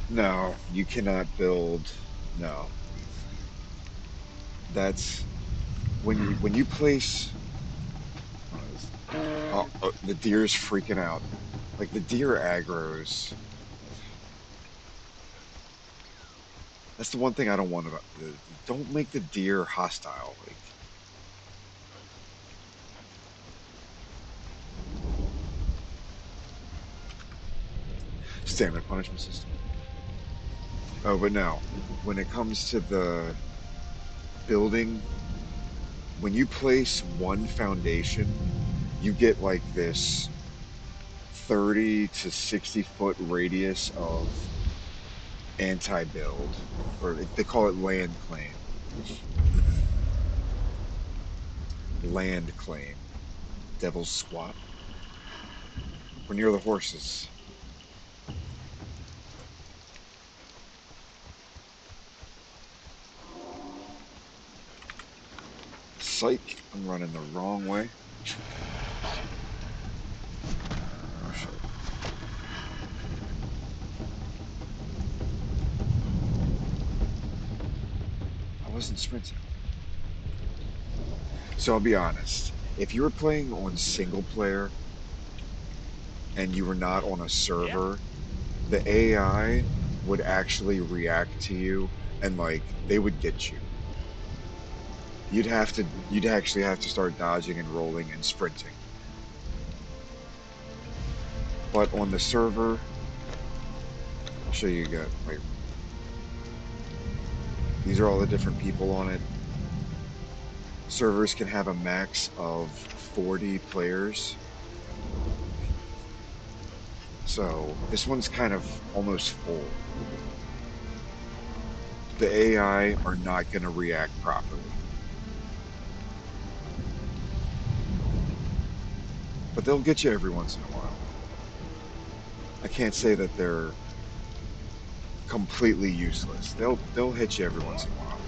No, you cannot build. No, that's when you place. Oh, the deer's freaking out. Like the deer aggro's. That's the one thing I don't want about. Don't make the deer hostile. Like standard punishment system. Oh, but now, when it comes to the building, when you place one foundation, you get like this 30 to 60-foot radius of anti-build, or they call it land claim. Land claim. Devil's squat. We're near the horses. Psych, I'm running the wrong way. Oh shit. I wasn't sprinting. So I'll be honest. If you were playing on single player and you were not on a Yep. server, the AI would actually react to you and like they would get you. You'd actually have to start dodging and rolling and sprinting. But on the server, I'll show you again. Wait, these are all the different people on it. Servers can have a max of 40 players. So this one's kind of almost full. The AI are not going to react properly, but they'll get you every once in a while. I can't say that they're completely useless. They'll hit you every once in a while.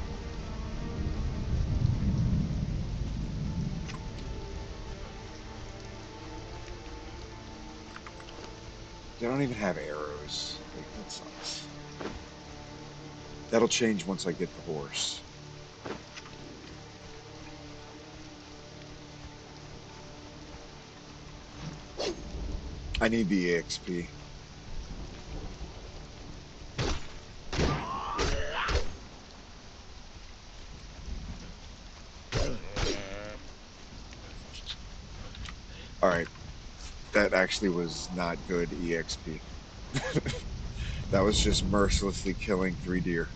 They don't even have arrows. Like, that sucks. That'll change once I get the horse. I need the EXP. All right, that actually was not good EXP. That was just mercilessly killing 3 deer.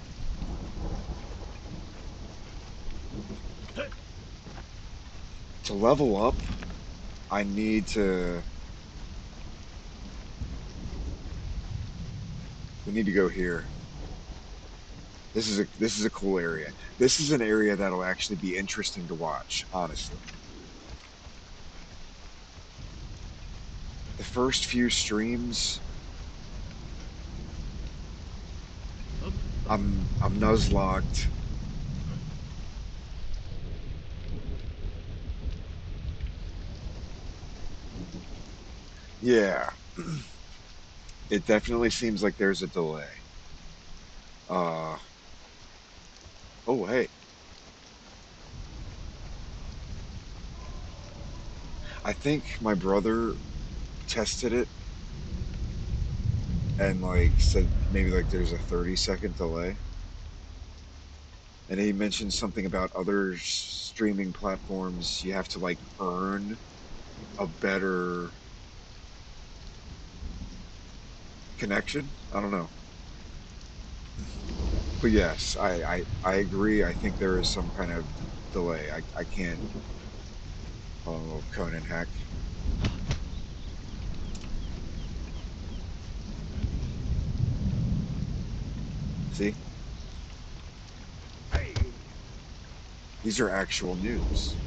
To level up, I need to. We need to go here. This is a cool area. This is an area that'll actually be interesting to watch, honestly. The first few streams, I'm nuzlocked. Yeah, it definitely seems like there's a delay. Uh oh, hey, I think my brother tested it and like said maybe like there's a 30-second delay. And he mentioned something about other streaming platforms. You have to like earn a better connection. I don't know. But yes, I agree. I think there is some kind of delay. I can't. Oh, Conan hack. See, these are actual news,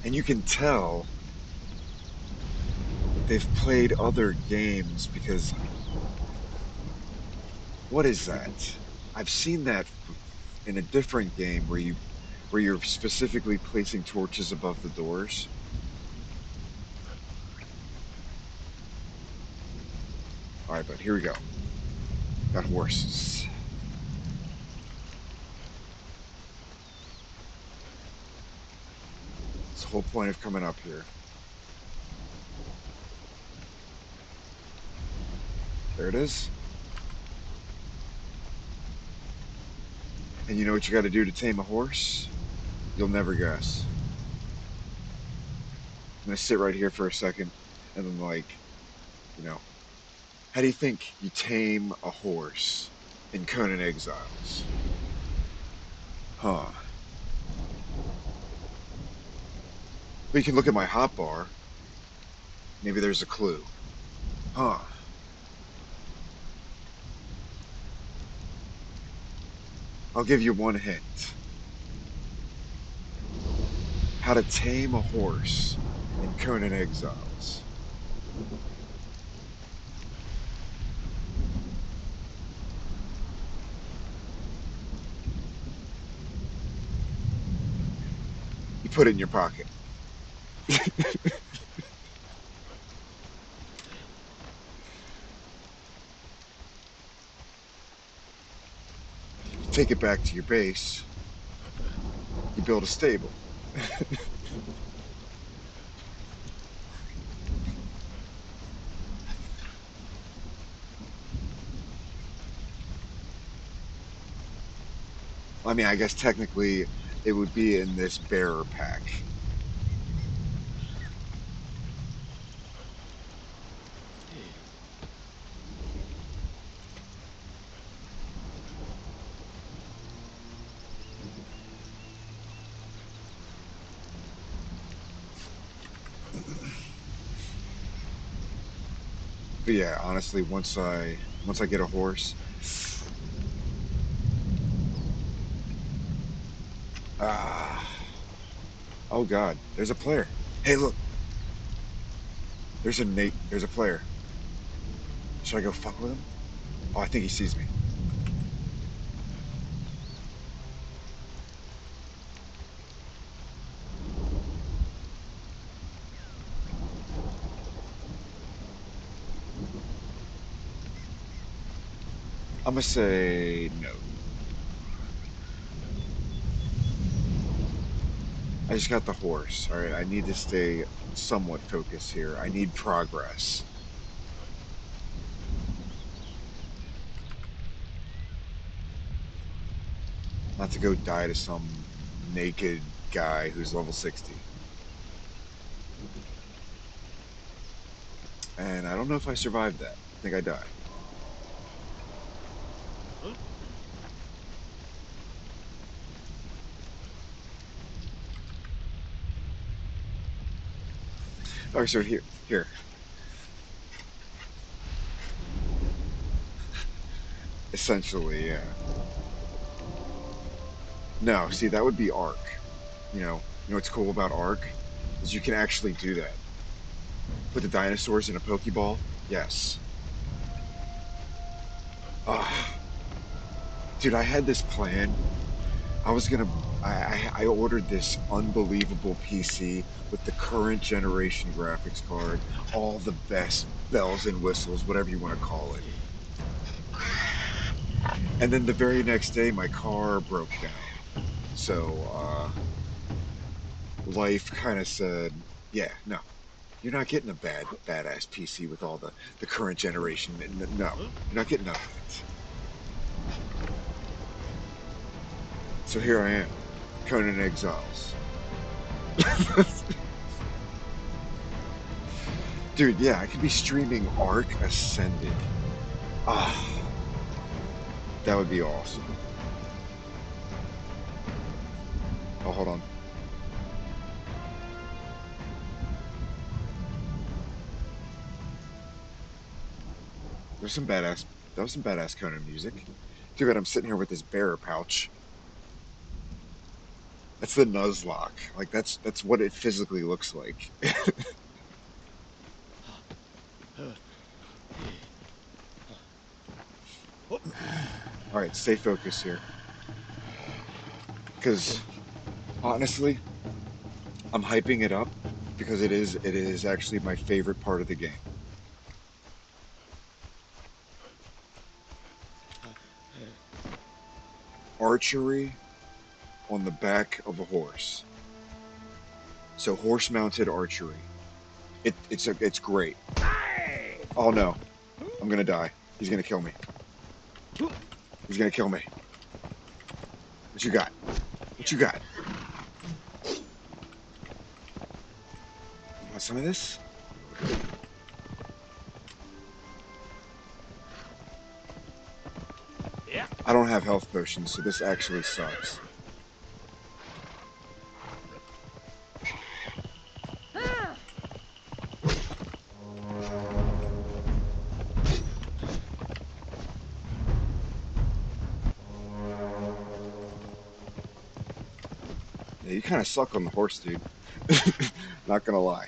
and you can tell they've played other games because what is that? I've seen that in a different game where you're specifically placing torches above the doors. All right, but here we go. Got horses. It's the whole point of coming up here. There it is. And you know what you got to do to tame a horse? You'll never guess. I'm gonna sit right here for a second, and then like, you know, how do you think you tame a horse in Conan Exiles? Huh? But you can look at my hotbar. Maybe there's a clue. Huh? I'll give you one hint. How to tame a horse in Conan Exiles. You put it in your pocket. take it back to your base. You build a stable. I mean, I guess technically it would be in this bearer pack. But yeah, honestly, once I get a horse, ah, oh God, there's a player. Hey, look, there's a Nate. There's a player. Should I go fuck with him? Oh, I think he sees me. I'm gonna say no. I just got the horse. All right, I need to stay somewhat focused here. I need progress. Not to go die to some naked guy who's level 60. And I don't know if I survived that. I think I died. Oh, so here. Essentially, yeah. No, see, that would be Arc. You know what's cool about Arc is you can actually do that. Put the dinosaurs in a Pokeball. Yes. Ah, dude, I had this plan. I was gonna. I ordered this unbelievable PC with the current generation graphics card, all the best bells and whistles, whatever you want to call it. And then the very next day, my car broke down. So life kind of said, "Yeah, no, you're not getting a badass PC with all the current generation. No, you're not getting none of it." So here I am, Conan Exiles. Dude, yeah, I could be streaming Arc Ascended. Ah, that would be awesome. Oh, hold on. There's some badass. That was some badass Conan music. Too bad I'm sitting here with this bearer pouch. That's the Nuzlocke. Like that's what it physically looks like. All right, stay focused here, because honestly, I'm hyping it up because it is actually my favorite part of the game. Archery on the back of a horse. So horse-mounted archery. It's great. Oh no, I'm gonna die. He's gonna kill me. He's gonna kill me. What you got? What you got? Want some of this? Yeah. I don't have health potions, so this actually sucks. Yeah, you kind of suck on the horse, dude. Not gonna lie.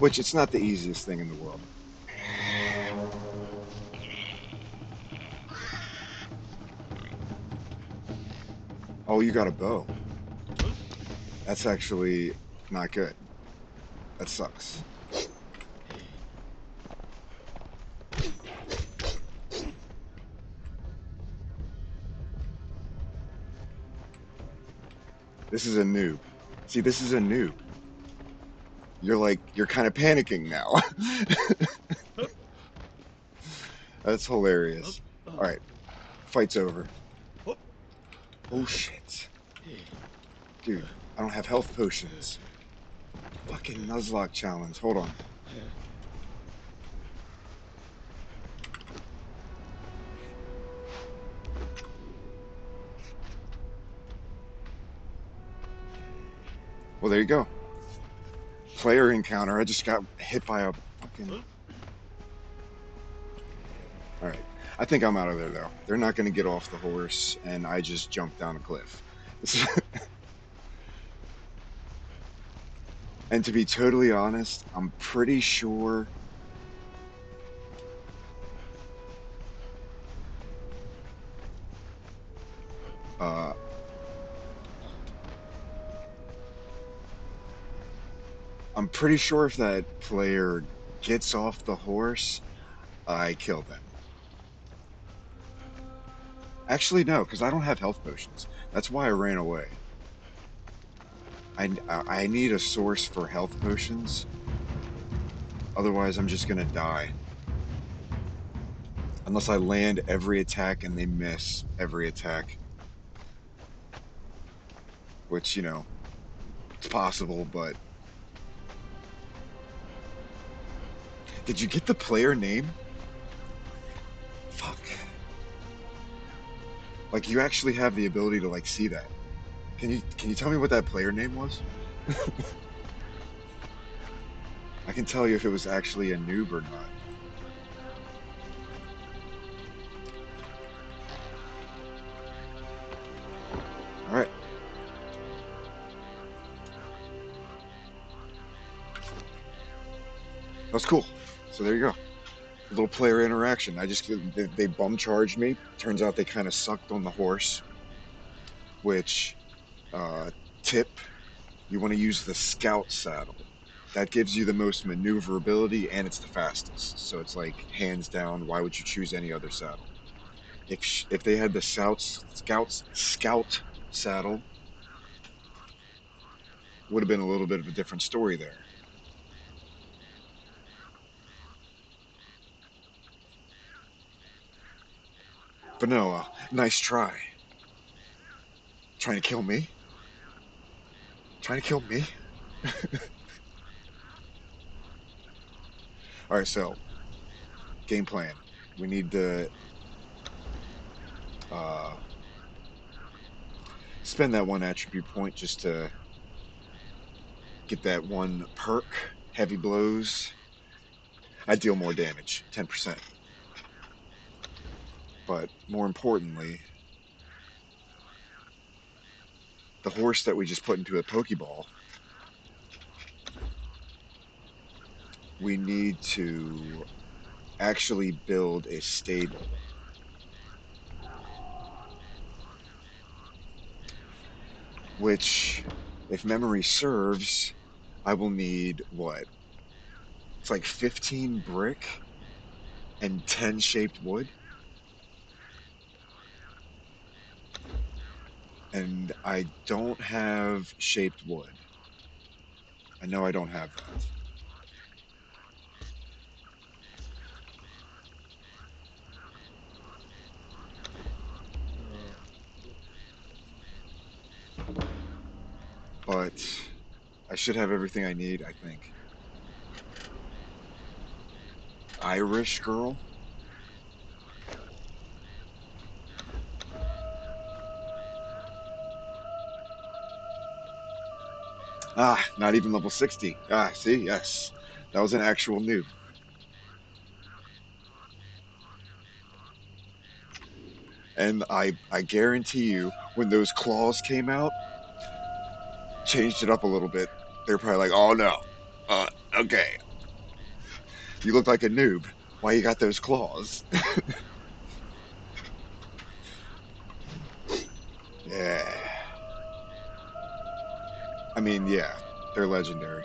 Which it's not the easiest thing in the world. Oh, you got a bow. That's actually not good. That sucks. This is a noob. See, this is a noob. You're kind of panicking now. Hup, That's hup, hilarious. uh, All right, fight's over. hup. Oh shit, Eh, dude, I don't have health potions. Fucking Nuzlocke challenge. Hold on. Well, there you go. Player encounter. I just got hit by a fucking. hup. All right. I think I'm out of there though. They're not going to get off the horse, and I just jumped down a cliff. And to be totally honest, I'm pretty sure. Uh, I'm pretty sure if that player gets off the horse, I kill them. Actually, no, because I don't have health potions. That's why I ran away. I need a source for health potions. Otherwise, I'm just gonna die. Unless I land every attack and they miss every attack, which, it's possible, but did you get the player name? Fuck. Like you actually have the ability to like see that. Can you tell me what that player name was? I can tell you if it was actually a noob or not. All right, that's cool. So there you go. A little player interaction. They bum charged me. Turns out they kind of sucked on the horse, which uh, tip you want to use the scout saddle. That gives you the most maneuverability and it's the fastest. So it's like hands down. Why would you choose any other saddle? If they had the scout saddle, would have been a little bit of a different story there. But no, nice try. Trying to kill me? Trying to kill me? All right, so game plan. We need to uh, spend that one attribute point just to get that one perk. Heavy blows. I deal more damage, 10%. But more importantly, the horse that we just put into a Pokeball, we need to actually build a stable, which, if memory serves, I will need what? It's like 15 brick and 10 shaped wood. And I don't have shaped wood. I know I don't have that. But I should have everything I need, I think. Irish girl? Ah, not even level 60. Ah, see, yes. That was an actual noob. And I guarantee you, when those claws came out, changed it up a little bit. They're probably like, oh no. Uh, okay. You look like a noob. Why you got those claws? Yeah. I mean, yeah, they're legendary.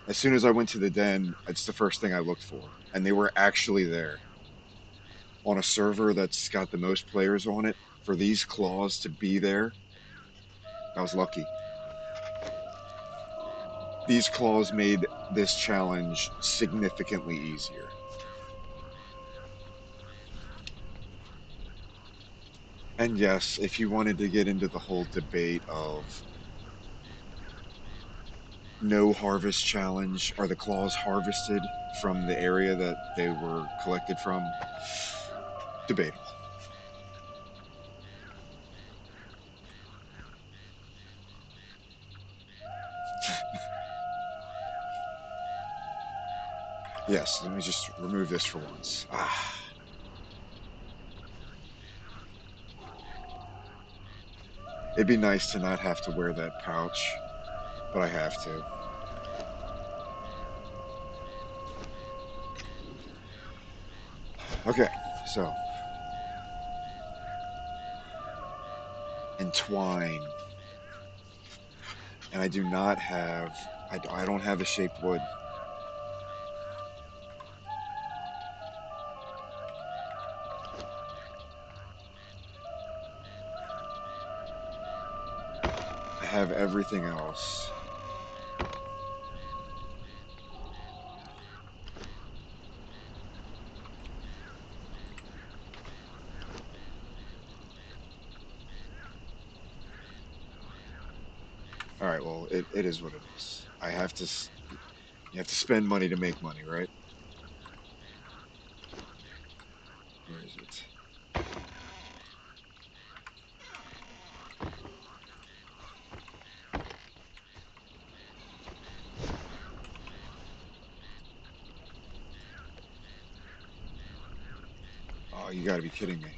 As soon as I went to the den, it's the first thing I looked for. And they were actually there. On a server that's got the most players on it, for these claws to be there, I was lucky. These claws made this challenge significantly easier. And yes, if you wanted to get into the whole debate of no harvest challenge, are the claws harvested from the area that they were collected from? Debatable. Yes, let me just remove this for once. Ah, it'd be nice to not have to wear that pouch, but I have to. Okay, so entwine, and I do not have. I don't have a shaped wood. I have everything else. All right, well, it is what it is. I have to. You have to spend money to make money, right? Where is it? Oh, you got to be kidding me.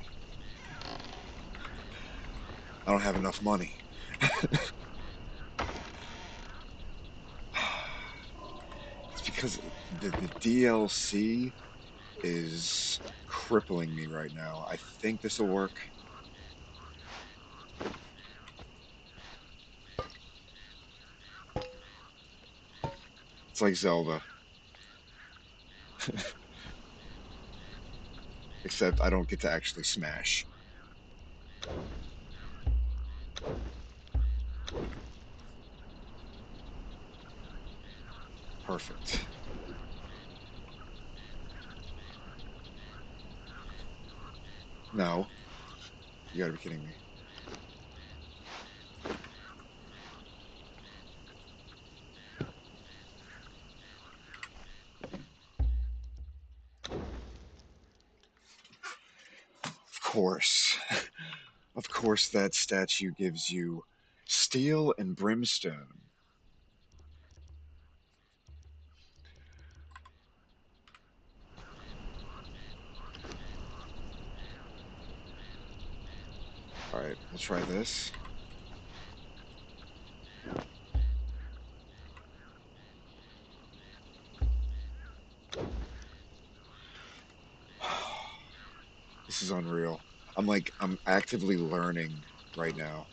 I don't have enough money. It's because the DLC is crippling me right now. I think this will work. It's like Zelda, except I don't get to actually smash. Perfect. No, you gotta be kidding me. Of course. Of course, that statue gives you steel and brimstone. All right, we'll try this. This is unreal. I'm actively learning right now.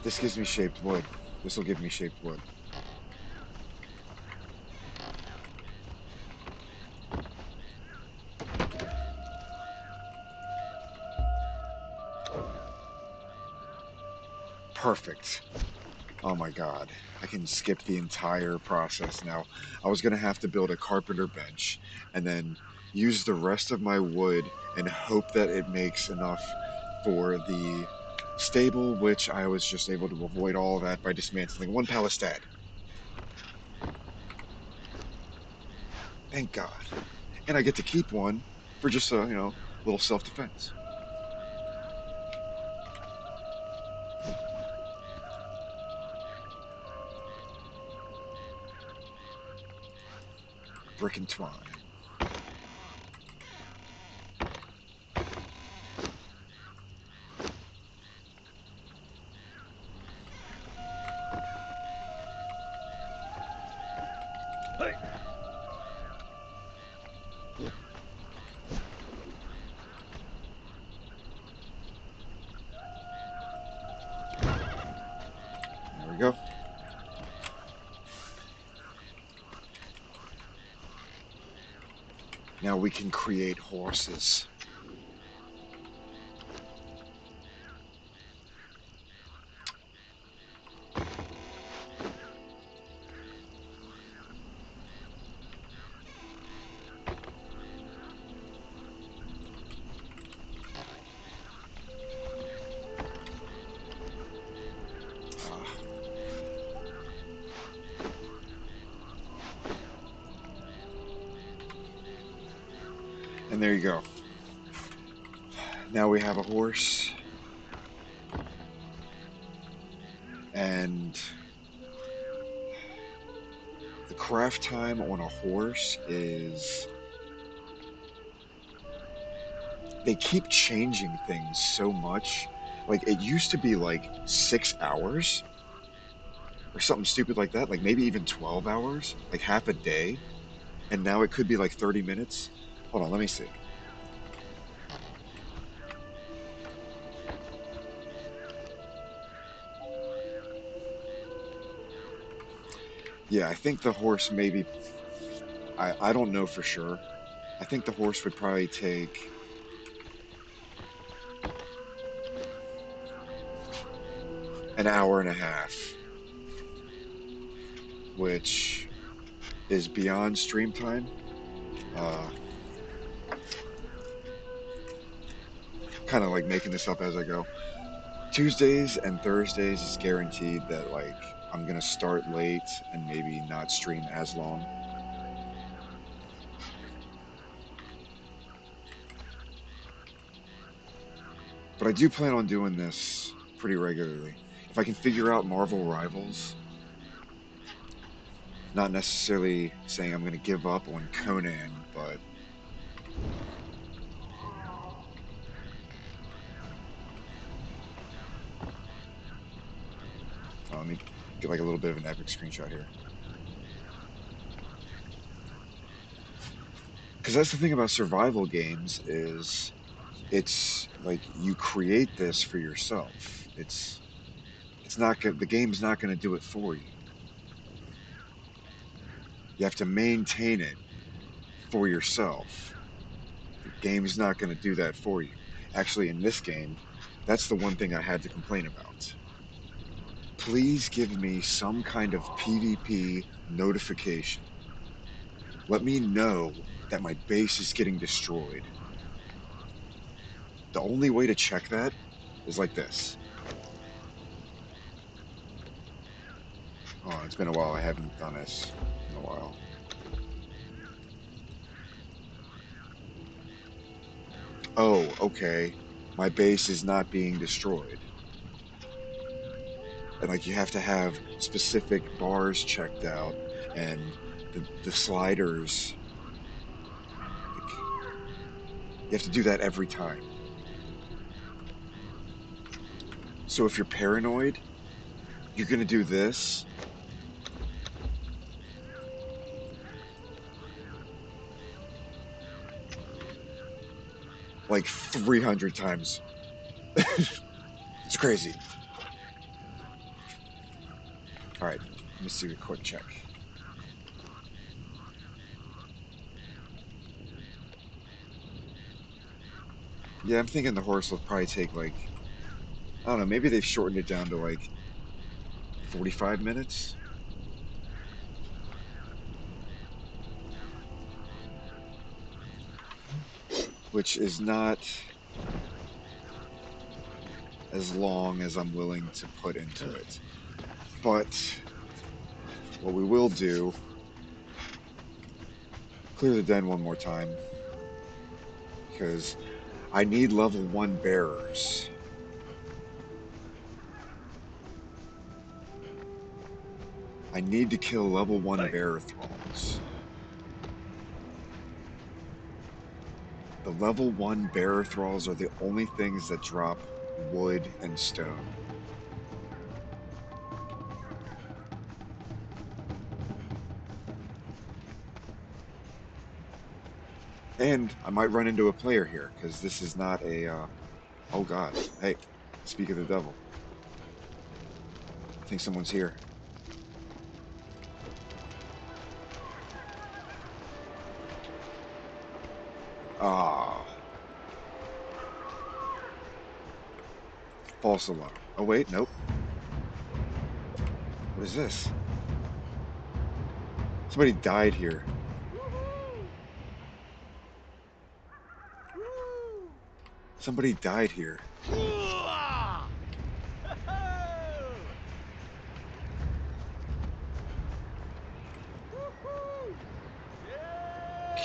This gives me shaped wood. This will give me shaped wood. Perfect. Oh my god. I can skip the entire process now. I was gonna have to build a carpenter bench and then use the rest of my wood and hope that it makes enough for the stable, which I was just able to avoid all of that by dismantling one palisade. Thank God. And I get to keep one for just a little self-defense. Brick and twine. Hey. There we go. Now we can create horses. Ah, and there you go. Now we have a horse, and the craft time on a horse is they keep changing things so much. Like it used to be like 6 hours or something stupid like that, like maybe even 12 hours, like half a day. And now it could be like 30 minutes. Hold on, let me see. Yeah, I think the horse maybe, I don't know for sure. I think the horse would probably take an hour and a half, which is beyond stream time. Uh, kind of like making this up as I go. Tuesdays and Thursdays is guaranteed that like I'm gonna start late and maybe not stream as long. But I do plan on doing this pretty regularly. If I can figure out Marvel Rivals, not necessarily saying I'm gonna give up on Conan, but let me get like a little bit of an epic screenshot here. Because that's the thing about survival games is it's like you create this for yourself. It's not the game's not gonna do it for you. You have to maintain it for yourself. The game's not going to do that for you. Actually, in this game, that's the one thing I had to complain about. Please give me some kind of PvP notification. Let me know that my base is getting destroyed. The only way to check that is like this. Oh, it's been a while. I haven't done this in a while. Oh, okay. My base is not being destroyed. And like you have to have specific bars checked out and the sliders, like you have to do that every time. So if you're paranoid, you're gonna do this like 300 times. It's crazy. All right, let me see a quick check. Yeah, I'm thinking the horse will probably take like, I don't know, maybe they've shortened it down to like 45 minutes, which is not as long as I'm willing to put into it. But what we will do, clear the den one more time, because I need level 1 bearers. I need to kill level 1 bearer thralls. The level 1 bearer thralls are the only things that drop wood and stone. And I might run into a player here, because this is not a, oh god, hey, speak of the devil. I think someone's here. Ah, false alarm. Oh wait, nope. What is this? Somebody died here. Somebody died here.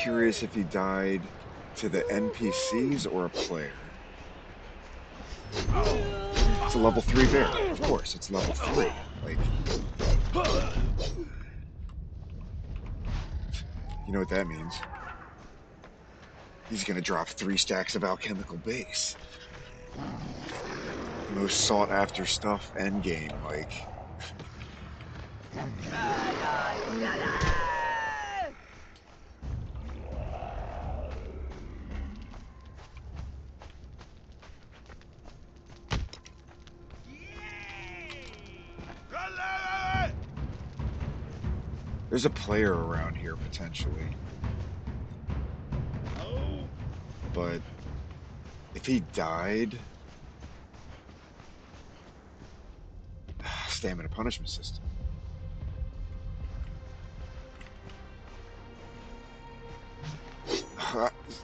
Curious if he died to the NPCs or a player. It's a level 3 bear. Of course, it's level 3. Like, you know what that means. He's gonna drop 3 stacks of alchemical base. The most sought after stuff endgame, like. There's a player around here potentially. But if he died, stamina punishment system.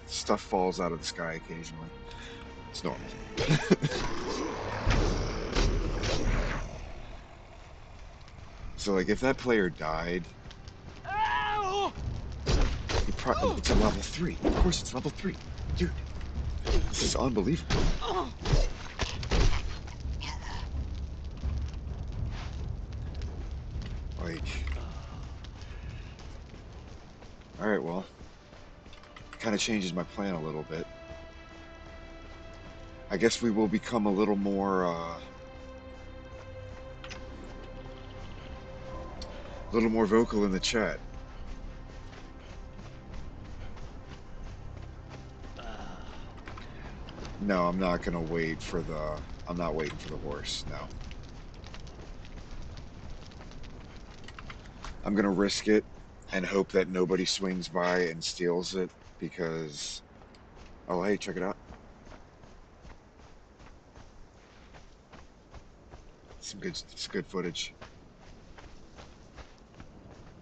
Stuff falls out of the sky occasionally. It's normal. So, like, if that player died, it's a level 3. Of course, it's level 3. Dude, this is unbelievable. Like, alright, well, kind of changes my plan a little bit. I guess we will become a little more vocal in the chat. No, I'm not gonna wait for the. I'm not waiting for the horse. No, I'm gonna risk it and hope that nobody swings by and steals it because. Oh, hey, check it out. It's good footage.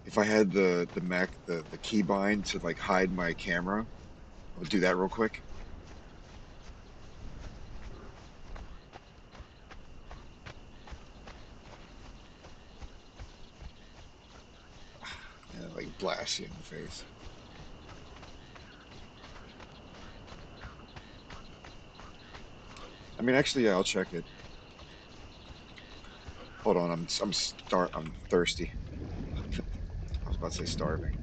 If I had the keybind to like hide my camera, I'll do that real quick. And like blast you in the face. I mean, actually, yeah, I'll check it. Hold on, I'm thirsty. I was about to say starving.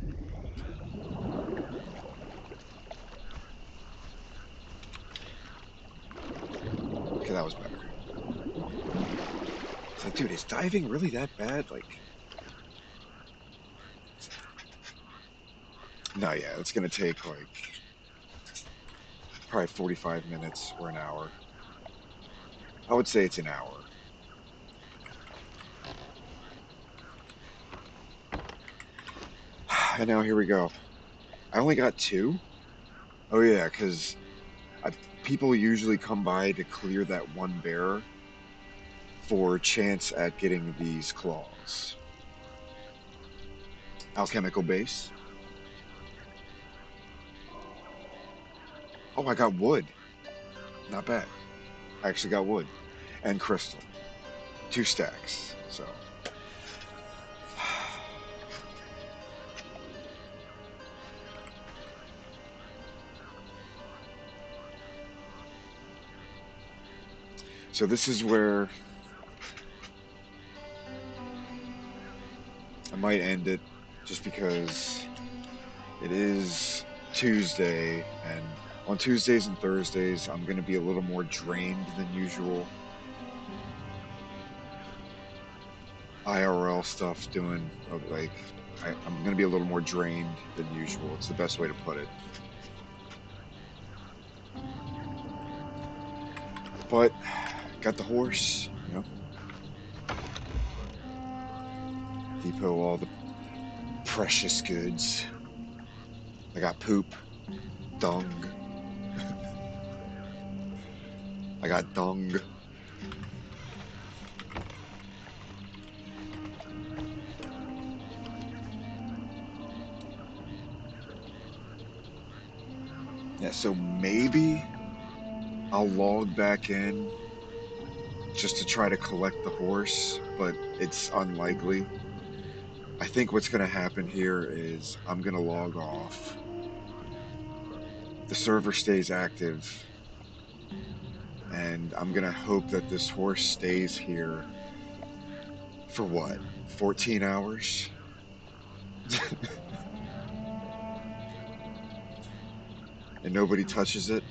Okay, that was better. It's like, dude, is diving really that bad? Like, no, yeah, it's gonna take like probably 45 minutes or an hour. I would say it's an hour. And now here we go. I only got 2. Oh yeah, because people usually come by to clear that one bear for chance at getting these claws. Alchemical base. Oh, I got wood. Not bad. I actually got wood and crystal. 2 stacks. So this is where I might end it just because it is Tuesday, and on Tuesdays and Thursdays, I'm going to be a little more drained than usual. IRL stuff doing, like, I'm going to be a little more drained than usual. It's the best way to put it. But, got the horse, you know, depot all the precious goods. I got poop. dung. I got dung. Yeah, so maybe I'll log back in just to try to collect the horse, but it's unlikely. I think what's going to happen here is I'm going to log off. The server stays active, and I'm going to hope that this horse stays here for what? 14 hours? And nobody touches it?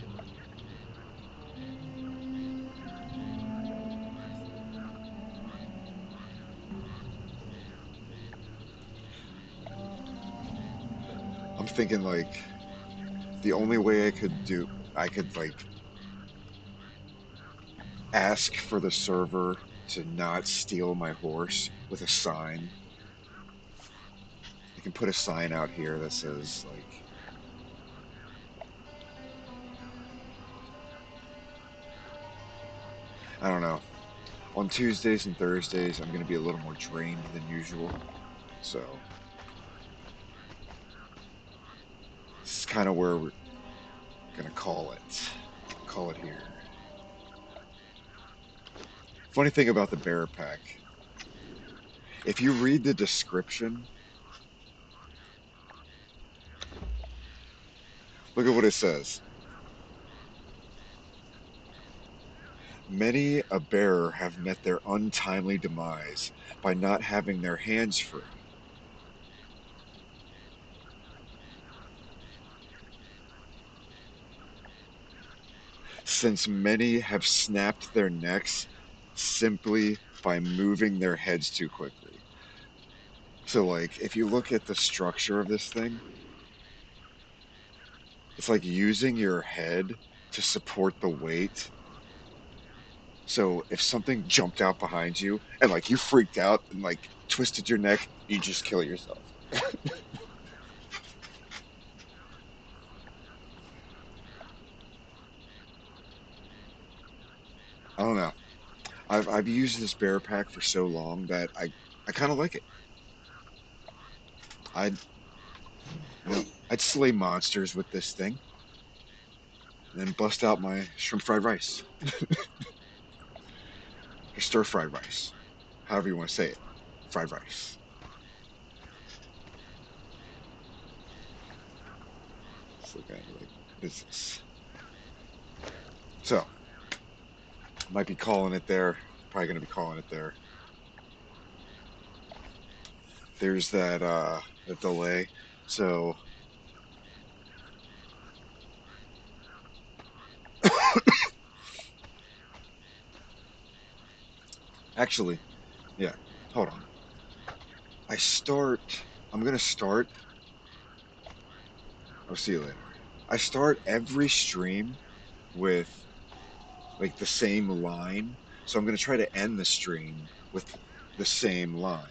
I'm thinking like the only way I could like ask for the server to not steal my horse with a sign. I can put a sign out here that says like, I don't know. On Tuesdays and Thursdays, I'm going to be a little more drained than usual. So this is kind of where we're going to call it. Call it here. Funny thing about the bear pack, if you read the description, look at what it says. Many a bearer have met their untimely demise by not having their hands free. Since many have snapped their necks simply by moving their heads too quickly. So, like, if you look at the structure of this thing, it's like using your head to support the weight. So, if something jumped out behind you and, like, you freaked out and, like, twisted your neck, you just kill yourself. I don't know. I've used this bear pack for so long that I kind of like it. I'd, I'd slay monsters with this thing and then bust out my shrimp fried rice or stir fried rice, however you want to say it, fried rice. Just look at it like, what is this? So, might be calling it there. Probably going to be calling it there. There's that delay. So, actually, yeah, hold on. I start, I'm going to start, I'll see you later. I start every stream with like the same line. So I'm going to try to end the stream with the same line.